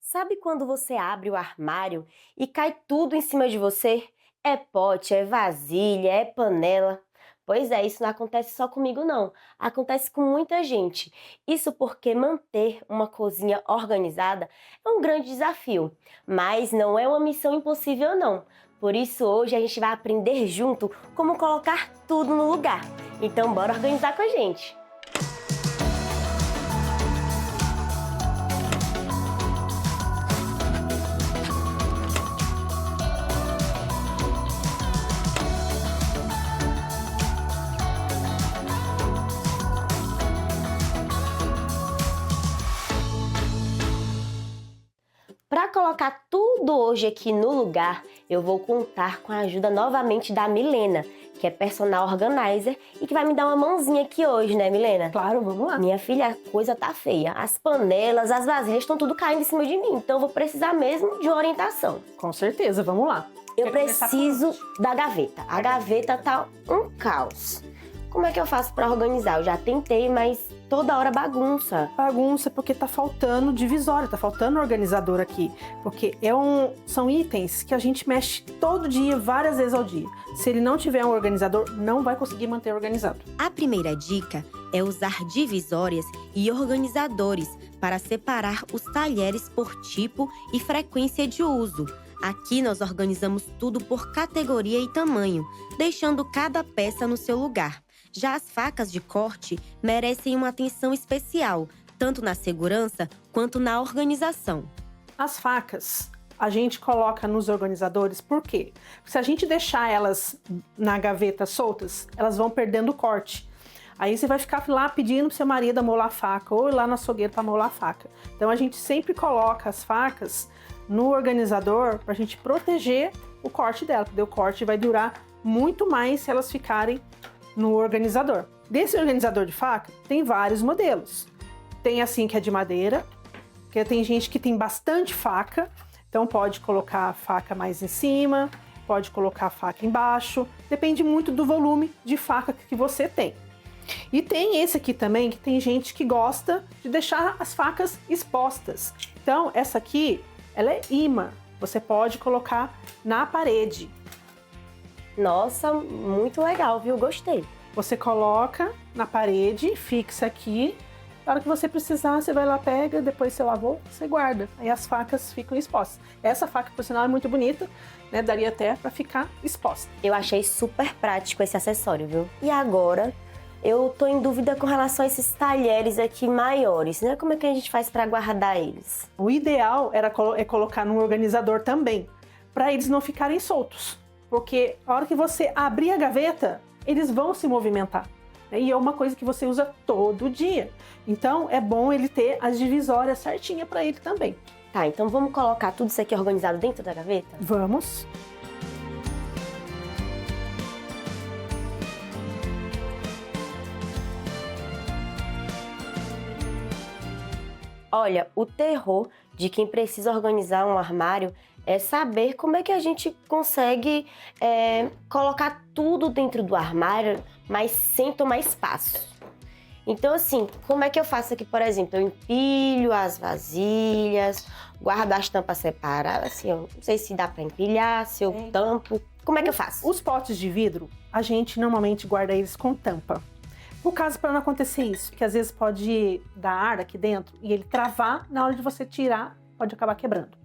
Sabe quando você abre o armário e cai tudo em cima de você? É pote, é vasilha, é panela. Pois é, isso não acontece só comigo não, acontece com muita gente. Isso porque manter uma cozinha organizada é um grande desafio, mas não é uma missão impossível não. Por isso hoje a gente vai aprender junto como colocar tudo no lugar. Então bora organizar com a gente! Para colocar tudo hoje aqui no lugar, eu vou contar com a ajuda novamente da Milena, que é personal organizer e que vai me dar uma mãozinha aqui hoje, né, Milena? Claro, vamos lá. Minha filha, a coisa tá feia. As panelas, as vasilhas estão tudo caindo em cima de mim, então eu vou precisar mesmo de orientação. Com certeza, vamos lá. Eu preciso da gaveta. A gaveta tá um caos. Como é que eu faço para organizar? Eu já tentei, mas toda hora bagunça. Bagunça porque tá faltando divisória, tá faltando organizador aqui. Porque são itens que a gente mexe todo dia, várias vezes ao dia. Se ele não tiver um organizador, não vai conseguir manter organizado. A primeira dica é usar divisórias e organizadores para separar os talheres por tipo e frequência de uso. Aqui nós organizamos tudo por categoria e tamanho, deixando cada peça no seu lugar. Já as facas de corte merecem uma atenção especial, tanto na segurança quanto na organização. As facas a gente coloca nos organizadores, por quê? Porque se a gente deixar elas na gaveta soltas, elas vão perdendo o corte. Aí você vai ficar lá pedindo pro seu marido amolar a faca ou ir lá no açougueiro para amolar a faca. Então a gente sempre coloca as facas no organizador para a gente proteger o corte dela, porque o corte vai durar muito mais se elas ficarem no organizador. Desse organizador de faca, tem vários modelos. Tem assim que é de madeira, que tem gente que tem bastante faca, então pode colocar a faca mais em cima, pode colocar a faca embaixo, depende muito do volume de faca que você tem. E tem esse aqui também, que tem gente que gosta de deixar as facas expostas. Então, essa aqui, ela é imã, você pode colocar na parede. Nossa, muito legal, viu? Gostei. Você coloca na parede, fixa aqui. Na hora que você precisar, você vai lá, pega, depois você lavou, você guarda. Aí as facas ficam expostas. Essa faca, por sinal, é muito bonita, né? Daria até para ficar exposta. Eu achei super prático esse acessório, viu? E agora, eu tô em dúvida com relação a esses talheres aqui maiores, né? Como é que a gente faz para guardar eles? O ideal é colocar num organizador também, para eles não ficarem soltos. Porque a hora que você abrir a gaveta, eles vão se movimentar. E é uma coisa que você usa todo dia. Então, é bom ele ter as divisórias certinhas para ele também. Tá, então vamos colocar tudo isso aqui organizado dentro da gaveta? Vamos. Olha, o terror de quem precisa organizar um armário é saber como é que a gente consegue colocar tudo dentro do armário, mas sem tomar espaço. Então, assim, como é que eu faço aqui, por exemplo? Eu empilho as vasilhas, guardo as tampas separadas, assim, eu não sei se dá para empilhar, se eu tampo. Como é que eu faço? Os potes de vidro, a gente normalmente guarda eles com tampa. Por caso para não acontecer isso, que às vezes pode dar ar aqui dentro e ele travar, na hora de você tirar, pode acabar quebrando.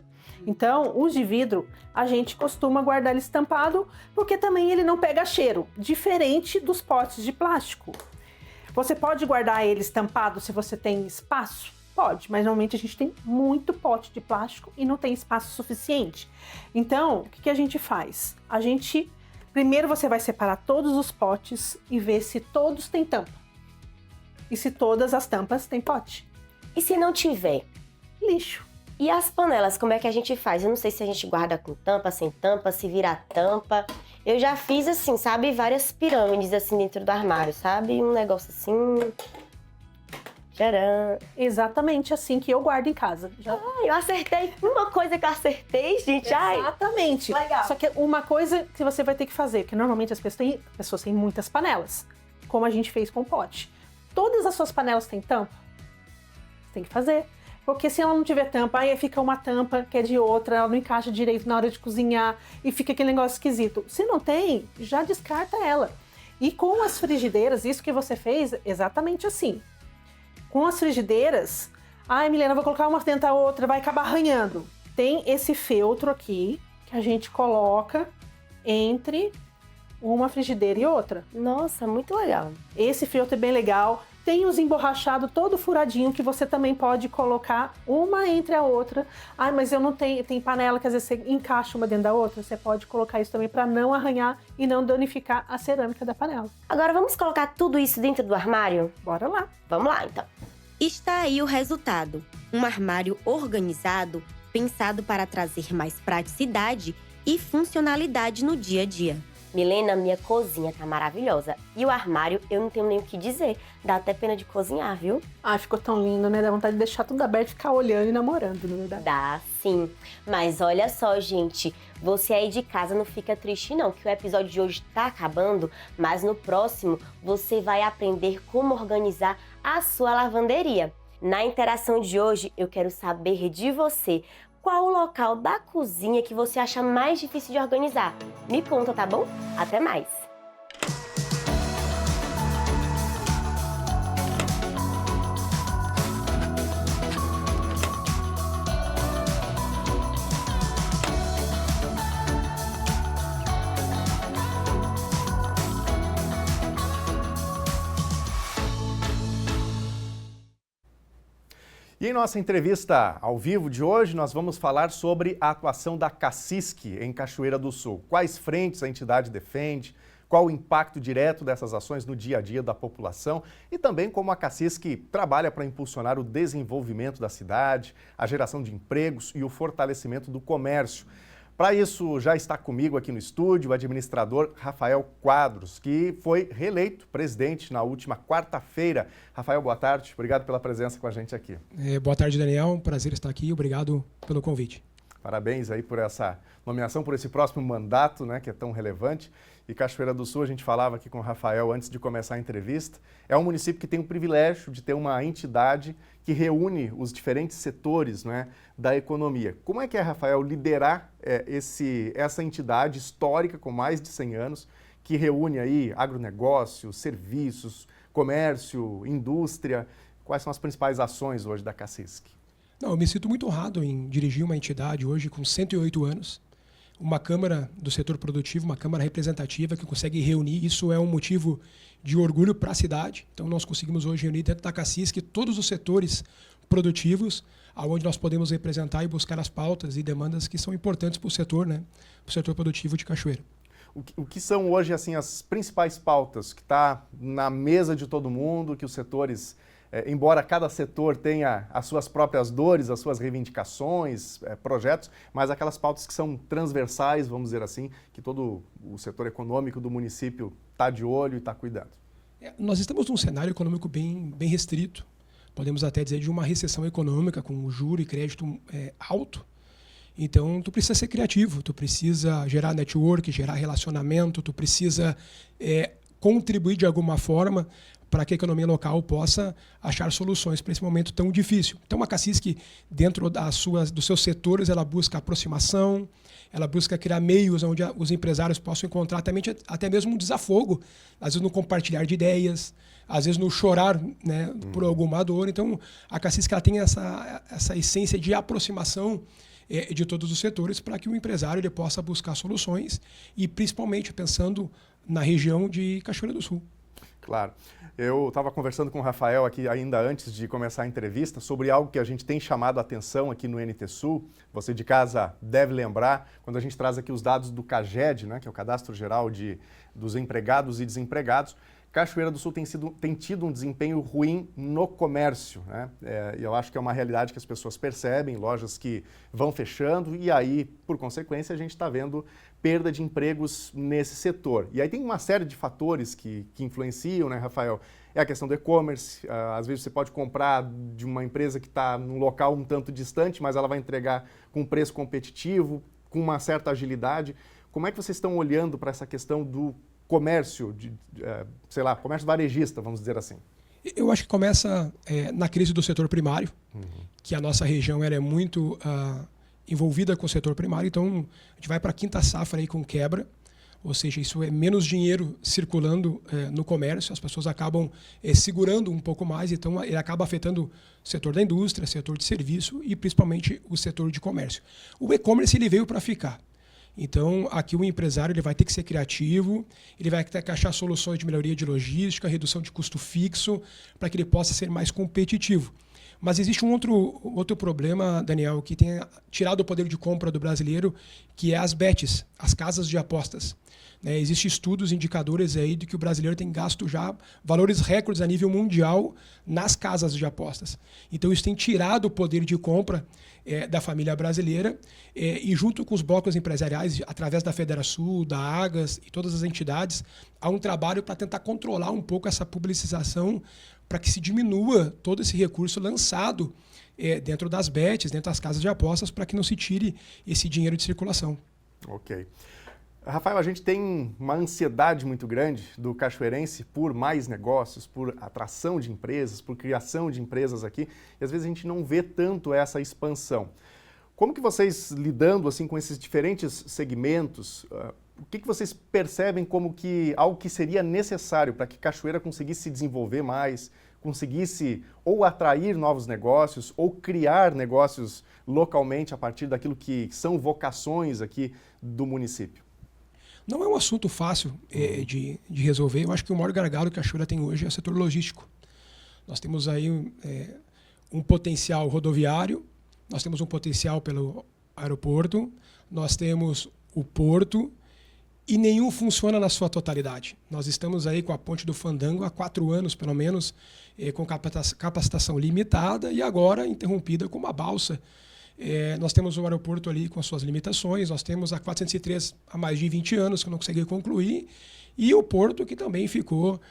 Então, os de vidro, a gente costuma guardar eles tampado, porque também ele não pega cheiro, diferente dos potes de plástico. Você pode guardar eles tampados se você tem espaço? Pode, mas normalmente a gente tem muito pote de plástico e não tem espaço suficiente. Então, o que a gente faz? Primeiro você vai separar todos os potes e ver se todos têm tampa. E se todas as tampas têm pote. E se não tiver? Lixo. E as panelas, como é que a gente faz? Eu não sei se a gente guarda com tampa, sem tampa, se vira tampa. Eu já fiz assim, sabe, várias pirâmides assim dentro do armário, sabe? Um negócio assim... Tcharam. Exatamente assim que eu guardo em casa. Eu acertei. Uma coisa que eu acertei, gente. Exatamente. Legal. Só que uma coisa que você vai ter que fazer, porque normalmente as pessoas têm muitas panelas, como a gente fez com o pote. Todas as suas panelas têm tampa? Você tem que fazer. Porque se ela não tiver tampa, aí fica uma tampa que é de outra, ela não encaixa direito na hora de cozinhar e fica aquele negócio esquisito. Se não tem, já descarta ela. E com as frigideiras, isso que você fez, exatamente assim. Com as frigideiras, Milena, vou colocar uma dentro da outra, vai acabar arranhando. Tem esse feltro aqui, que a gente coloca entre uma frigideira e outra. Nossa, muito legal. Esse feltro é bem legal. Tem os emborrachados todo furadinho, que você também pode colocar uma entre a outra. Mas eu não tenho, tem panela que às vezes você encaixa uma dentro da outra. Você pode colocar isso também para não arranhar e não danificar a cerâmica da panela. Agora vamos colocar tudo isso dentro do armário? Bora lá. Vamos lá, então. Está aí o resultado. Um armário organizado, pensado para trazer mais praticidade e funcionalidade no dia a dia. Milena, minha cozinha tá maravilhosa. E o armário, eu não tenho nem o que dizer. Dá até pena de cozinhar, viu? Ficou tão lindo, né? Dá vontade de deixar tudo aberto e ficar olhando e namorando, na verdade. Dá, sim. Mas olha só, gente. Você aí de casa não fica triste, não. Que o episódio de hoje tá acabando. Mas no próximo, você vai aprender como organizar a sua lavanderia. Na interação de hoje, eu quero saber de você. Qual o local da cozinha que você acha mais difícil de organizar? Me conta, tá bom? Até mais! E em nossa entrevista ao vivo de hoje, nós vamos falar sobre a atuação da CACISC em Cachoeira do Sul. Quais frentes a entidade defende, qual o impacto direto dessas ações no dia a dia da população e também como a CACISC trabalha para impulsionar o desenvolvimento da cidade, a geração de empregos e o fortalecimento do comércio. Para isso, já está comigo aqui no estúdio o administrador Rafael Quadros, que foi reeleito presidente na última quarta-feira. Rafael, boa tarde. Obrigado pela presença com a gente aqui. Boa tarde, Daniel. Um prazer estar aqui. Obrigado pelo convite. Parabéns aí por essa nomeação, por esse próximo mandato, né, que é tão relevante. E Cachoeira do Sul, a gente falava aqui com o Rafael antes de começar a entrevista, é um município que tem o privilégio de ter uma entidade que reúne os diferentes setores, né, da economia. Como é que é, Rafael, liderar essa entidade histórica com mais de 100 anos, que reúne aí agronegócio, serviços, comércio, indústria? Quais são as principais ações hoje da CACISC? Eu me sinto muito honrado em dirigir uma entidade hoje com 108 anos, uma Câmara do setor produtivo, uma Câmara representativa que consegue reunir. Isso é um motivo de orgulho para a cidade. Então, nós conseguimos hoje reunir dentro da CACISC todos os setores produtivos, onde nós podemos representar e buscar as pautas e demandas que são importantes para o setor, né, para o setor produtivo de Cachoeira. O que são hoje assim as principais pautas que está na mesa de todo mundo, que os setores, embora cada setor tenha as suas próprias dores, as suas reivindicações, projetos, mas aquelas pautas que são transversais, vamos dizer assim, que todo o setor econômico do município está de olho e está cuidando? Nós estamos num cenário econômico bem restrito. Podemos até dizer de uma recessão econômica com juro e crédito alto. Então, tu precisa ser criativo, tu precisa gerar network, gerar relacionamento, tu precisa contribuir de alguma forma para que a economia local possa achar soluções para esse momento tão difícil. Então, a Casisc, dentro dos seus setores, ela busca aproximação, ela busca criar meios onde os empresários possam encontrar até mesmo um desafogo, às vezes no compartilhar de ideias, às vezes no chorar, né, por alguma dor. Então, a Casisc ela tem essa essência de aproximação de todos os setores para que o empresário ele possa buscar soluções e principalmente pensando na região de Cachoeira do Sul. Claro. Eu estava conversando com o Rafael aqui ainda antes de começar a entrevista sobre algo que a gente tem chamado a atenção aqui no NT Sul. Você de casa deve lembrar, quando a gente traz aqui os dados do CAGED, né, que é o Cadastro Geral dos Empregados e Desempregados, Cachoeira do Sul tem tido um desempenho ruim no comércio, né? E eu acho que é uma realidade que as pessoas percebem, lojas que vão fechando e aí, por consequência, a gente está vendo perda de empregos nesse setor. E aí tem uma série de fatores que influenciam, né, Rafael? É a questão do e-commerce, às vezes você pode comprar de uma empresa que está num local um tanto distante, mas ela vai entregar com um preço competitivo, com uma certa agilidade. Como é que vocês estão olhando para essa questão do comércio, comércio varejista, vamos dizer assim? Eu acho que começa na crise do setor primário, que a nossa região é muito envolvida com o setor primário, então a gente vai para a quinta safra aí com quebra, ou seja, isso é menos dinheiro circulando no comércio, as pessoas acabam segurando um pouco mais, então ele acaba afetando o setor da indústria, o setor de serviço e principalmente o setor de comércio. O e-commerce ele veio para ficar. Então, aqui o empresário ele vai ter que ser criativo, ele vai ter que achar soluções de melhoria de logística, redução de custo fixo, para que ele possa ser mais competitivo. Mas existe um outro problema, Daniel, que tem tirado o poder de compra do brasileiro, que é as bets, as casas de apostas. Existem estudos, indicadores aí de que o brasileiro tem gasto já valores recordes a nível mundial nas casas de apostas. Então isso tem tirado o poder de compra da família brasileira e junto com os blocos empresariais, através da Federação, da Agas e todas as entidades, há um trabalho para tentar controlar um pouco essa publicização para que se diminua todo esse recurso lançado dentro das bets, dentro das casas de apostas, para que não se tire esse dinheiro de circulação. Ok. Rafael, a gente tem uma ansiedade muito grande do cachoeirense por mais negócios, por atração de empresas, por criação de empresas aqui, e às vezes a gente não vê tanto essa expansão. Como que vocês, lidando assim com esses diferentes segmentos, o que vocês percebem como que algo que seria necessário para que Cachoeira conseguisse se desenvolver mais, conseguisse ou atrair novos negócios ou criar negócios localmente a partir daquilo que são vocações aqui do município? Não é um assunto fácil de resolver. Eu acho que o maior gargalo que a Cachoeira tem hoje é o setor logístico. Nós temos aí um potencial rodoviário, nós temos um potencial pelo aeroporto, nós temos o porto e nenhum funciona na sua totalidade. Nós estamos aí com a Ponte do Fandango há 4 anos, pelo menos, com capacitação limitada e agora interrompida com uma balsa. Nós temos o aeroporto ali com as suas limitações, nós temos a 403 há mais de 20 anos que não conseguiu concluir e o porto que também ficou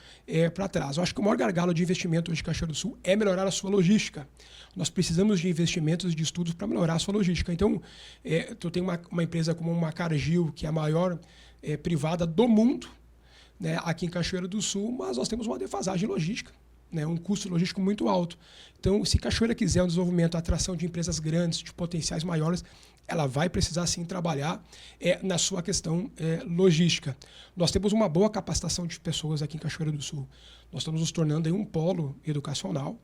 para trás. Eu acho que o maior gargalo de investimento hoje de Cachoeira do Sul é melhorar a sua logística. Nós precisamos de investimentos de estudos para melhorar a sua logística. Então, tu tem uma empresa como uma Cargill, que é a maior privada do mundo, né, aqui em Cachoeira do Sul, mas nós temos uma defasagem logística. Um custo logístico muito alto. Então, se Cachoeira quiser um desenvolvimento, a atração de empresas grandes, de potenciais maiores, ela vai precisar sim trabalhar na sua questão logística. Nós temos uma boa capacitação de pessoas aqui em Cachoeira do Sul. Nós estamos nos tornando aí um polo educacional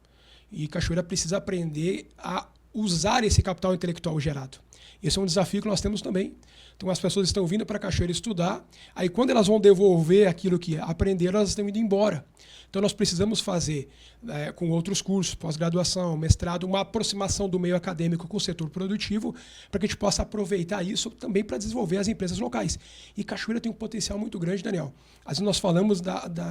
e Cachoeira precisa aprender a usar esse capital intelectual gerado. Esse é um desafio que nós temos também. Então, as pessoas estão vindo para a Cachoeira estudar, aí quando elas vão devolver aquilo que aprenderam, elas estão indo embora. Então, nós precisamos fazer, com outros cursos, pós-graduação, mestrado, uma aproximação do meio acadêmico com o setor produtivo, para que a gente possa aproveitar isso também para desenvolver as empresas locais. E Cachoeira tem um potencial muito grande, Daniel. Às vezes nós falamos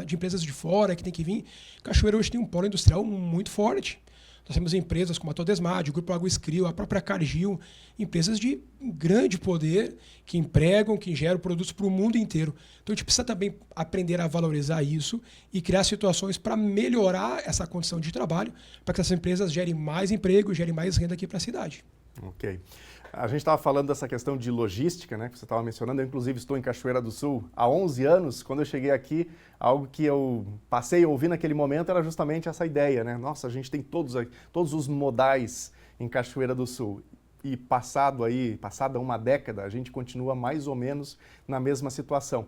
de empresas de fora que tem que vir. Cachoeira hoje tem um polo industrial muito forte. Nós temos empresas como a Todesmad, o Grupo Agroescrio, a própria Cargill, empresas de grande poder que empregam, que geram produtos para o mundo inteiro. Então a gente precisa também aprender a valorizar isso e criar situações para melhorar essa condição de trabalho, para que essas empresas gerem mais emprego, gerem mais renda aqui para a cidade. Ok. A gente estava falando dessa questão de logística, né, que você estava mencionando. Eu, inclusive, estou em Cachoeira do Sul há 11 anos. Quando eu cheguei aqui, algo que eu passei a ouvir naquele momento era justamente essa ideia, né? Nossa, a gente tem todos os modais em Cachoeira do Sul. E passada uma década, a gente continua mais ou menos na mesma situação.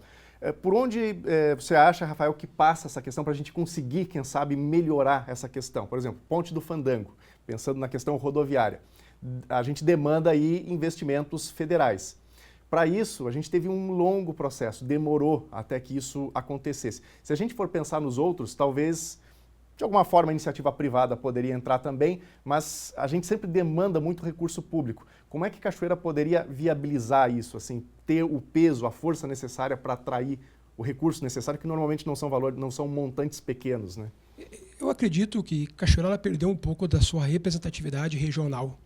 Por onde você acha, Rafael, que passa essa questão para a gente conseguir, quem sabe, melhorar essa questão? Por exemplo, Ponte do Fandango, pensando na questão rodoviária. A gente demanda aí investimentos federais. Para isso, a gente teve um longo processo, demorou até que isso acontecesse. Se a gente for pensar nos outros, talvez, de alguma forma, a iniciativa privada poderia entrar também, mas a gente sempre demanda muito recurso público. Como é que Cachoeira poderia viabilizar isso, assim, ter o peso, a força necessária para atrair o recurso necessário, que normalmente não são montantes pequenos, né? Eu acredito que Cachoeira perdeu um pouco da sua representatividade regional.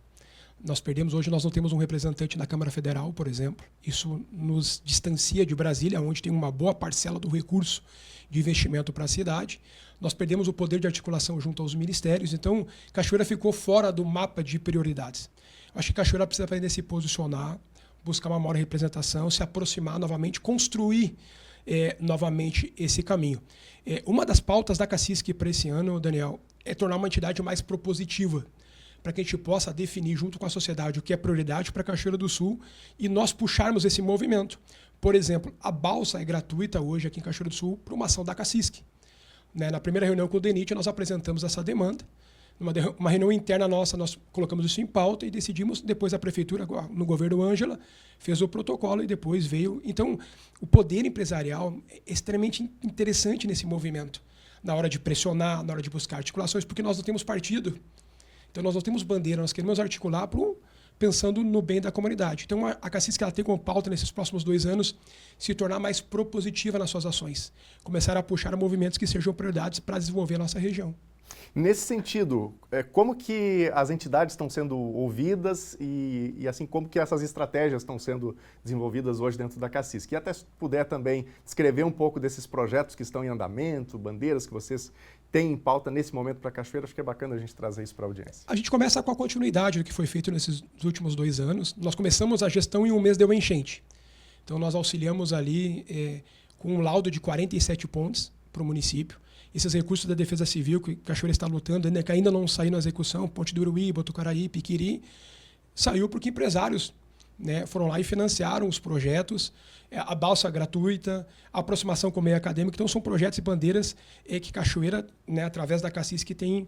Hoje nós não temos um representante na Câmara Federal, por exemplo. Isso nos distancia de Brasília, onde tem uma boa parcela do recurso de investimento para a cidade. Nós perdemos o poder de articulação junto aos ministérios, então Cachoeira ficou fora do mapa de prioridades. Acho que Cachoeira precisa aprender a se posicionar, buscar uma maior representação, se aproximar novamente, construir novamente esse caminho. Uma das pautas da CACISC para esse ano, Daniel, é tornar uma entidade mais propositiva, para que a gente possa definir junto com a sociedade o que é prioridade para Cachoeira do Sul e nós puxarmos esse movimento. Por exemplo, a balsa é gratuita hoje aqui em Cachoeira do Sul para uma ação da CACISC. Na primeira reunião com o DENIT, nós apresentamos essa demanda. Numa reunião interna nossa, nós colocamos isso em pauta e decidimos, depois a prefeitura, no governo Ângela, fez o protocolo e depois veio. Então, o poder empresarial é extremamente interessante nesse movimento, na hora de pressionar, na hora de buscar articulações, porque nós não temos partido. Então, nós não temos bandeira, nós queremos articular pensando no bem da comunidade. Então, a CACISC ela tem como pauta, nesses próximos 2 anos, se tornar mais propositiva nas suas ações. Começar a puxar movimentos que sejam prioridades para desenvolver a nossa região. Nesse sentido, como que as entidades estão sendo ouvidas e assim, como que essas estratégias estão sendo desenvolvidas hoje dentro da CACISC? E até se puder também descrever um pouco desses projetos que estão em andamento, bandeiras que vocês têm em pauta nesse momento para Cachoeira, acho que é bacana a gente trazer isso para a audiência. A gente começa com a continuidade do que foi feito nesses últimos 2 anos. Nós começamos a gestão em 1 mês deu enchente. Então, nós auxiliamos ali com um laudo de 47 pontes para o município. Esses recursos da Defesa Civil que Cachoeira está lutando, que ainda não saiu na execução, Ponte do Uruí, Botucaraí, Piquiri, saiu porque empresários foram lá e financiaram os projetos, a balsa gratuita, a aproximação com o meio acadêmico. Então, são projetos e bandeiras que Cachoeira, através da CACISC, tem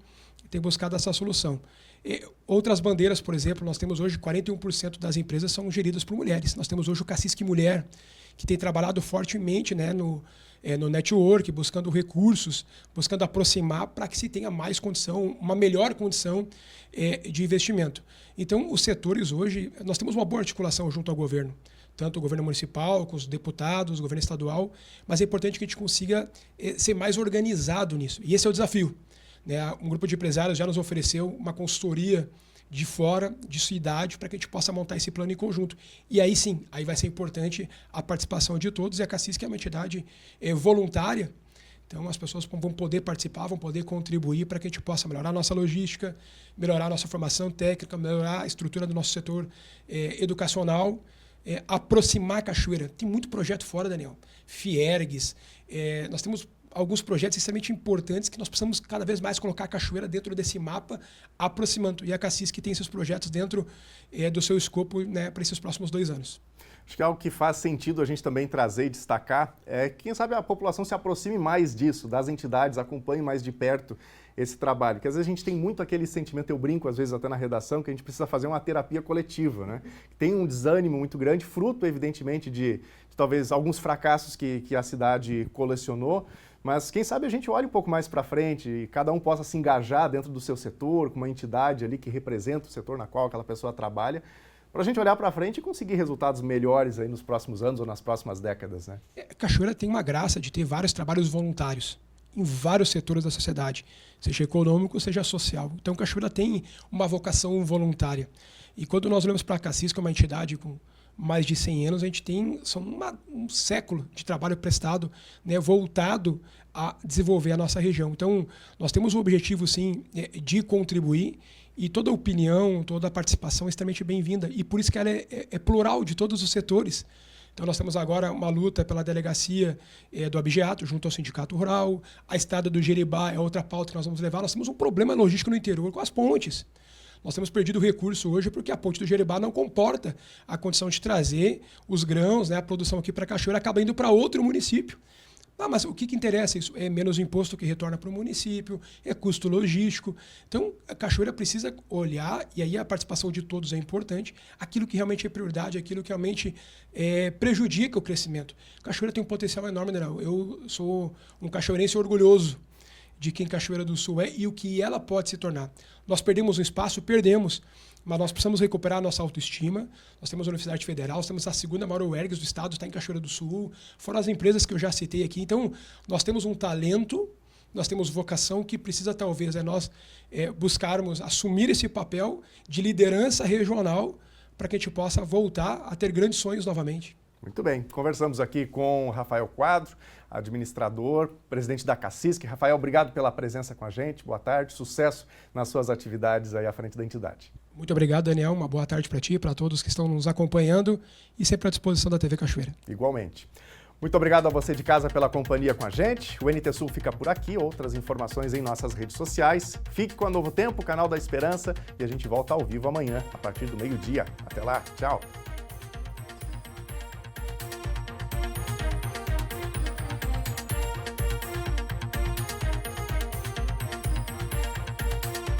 buscado essa solução. Outras bandeiras, por exemplo, nós temos hoje 41% das empresas são geridas por mulheres. Nós temos hoje o CACISC Mulher, que tem trabalhado fortemente no network, buscando recursos, buscando aproximar para que se tenha mais condição, uma melhor condição de investimento. Então, os setores hoje, nós temos uma boa articulação junto ao governo, tanto o governo municipal, com os deputados, o governo estadual, mas é importante que a gente consiga ser mais organizado nisso. E esse é o desafio. Um grupo de empresários já nos ofereceu uma consultoria de fora, de sua idade, para que a gente possa montar esse plano em conjunto. E aí sim, aí vai ser importante a participação de todos, e a CACISC é uma entidade voluntária, então as pessoas vão poder participar, vão poder contribuir para que a gente possa melhorar a nossa logística, melhorar a nossa formação técnica, melhorar a estrutura do nosso setor educacional, aproximar a Cachoeira. Tem muito projeto fora, Daniel. Fiergues, nós temos alguns projetos extremamente importantes que nós precisamos cada vez mais colocar a Cachoeira dentro desse mapa, aproximando. E a CACISC tem esses projetos dentro do seu escopo, né, para esses próximos 2 anos. Acho que algo que faz sentido a gente também trazer e destacar é que, quem sabe, a população se aproxime mais disso, das entidades, acompanhe mais de perto esse trabalho. Que às vezes a gente tem muito aquele sentimento, eu brinco às vezes até na redação, que a gente precisa fazer uma terapia coletiva, né? Tem um desânimo muito grande, fruto, evidentemente, de talvez alguns fracassos que a cidade colecionou, mas quem sabe a gente olhe um pouco mais para frente e cada um possa se engajar dentro do seu setor, com uma entidade ali que representa o setor na qual aquela pessoa trabalha, para a gente olhar para frente e conseguir resultados melhores aí nos próximos anos ou nas próximas décadas, né? Cachoeira tem uma graça de ter vários trabalhos voluntários em vários setores da sociedade, seja econômico, seja social. Então, Cachoeira tem uma vocação voluntária. E quando nós olhamos para a CACISC, uma entidade com mais de 100 anos, a gente tem um século de trabalho prestado, né, voltado a desenvolver a nossa região. Então, nós temos o objetivo, sim, de contribuir, e toda opinião, toda participação é extremamente bem-vinda. E por isso que ela é plural, de todos os setores. Então, nós temos agora uma luta pela delegacia do Abigeato, junto ao Sindicato Rural. A estrada do Jeribá é outra pauta que nós vamos levar. Nós temos um problema logístico no interior com as pontes. Nós temos perdido recurso hoje porque a ponte do Jeribá não comporta a condição de trazer os grãos, né, a produção aqui para a Cachoeira, acaba indo para outro município. Ah, mas o que interessa? Isso é menos imposto que retorna para o município, é custo logístico. Então, a Cachoeira precisa olhar, e aí a participação de todos é importante, aquilo que realmente é prioridade, aquilo que realmente prejudica o crescimento. A Cachoeira tem um potencial enorme, né? Eu sou um cachoeirense orgulhoso de quem Cachoeira do Sul é e o que ela pode se tornar. Nós perdemos um espaço, mas nós precisamos recuperar a nossa autoestima. Nós temos a Universidade Federal, nós temos a segunda maior UERGS do estado, está em Cachoeira do Sul, fora as empresas que eu já citei aqui. Então, nós temos um talento, nós temos vocação que precisa, talvez, nós buscarmos assumir esse papel de liderança regional para que a gente possa voltar a ter grandes sonhos novamente. Muito bem, conversamos aqui com Rafael Quadro, administrador, presidente da CACISC. Rafael, obrigado pela presença com a gente, boa tarde, sucesso nas suas atividades aí à frente da entidade. Muito obrigado, Daniel, uma boa tarde para ti e para todos que estão nos acompanhando e sempre à disposição da TV Cachoeira. Igualmente. Muito obrigado a você de casa pela companhia com a gente. O NT Sul fica por aqui, outras informações em nossas redes sociais. Fique com a Novo Tempo, canal da Esperança, e a gente volta ao vivo amanhã, a partir do meio-dia. Até lá, tchau!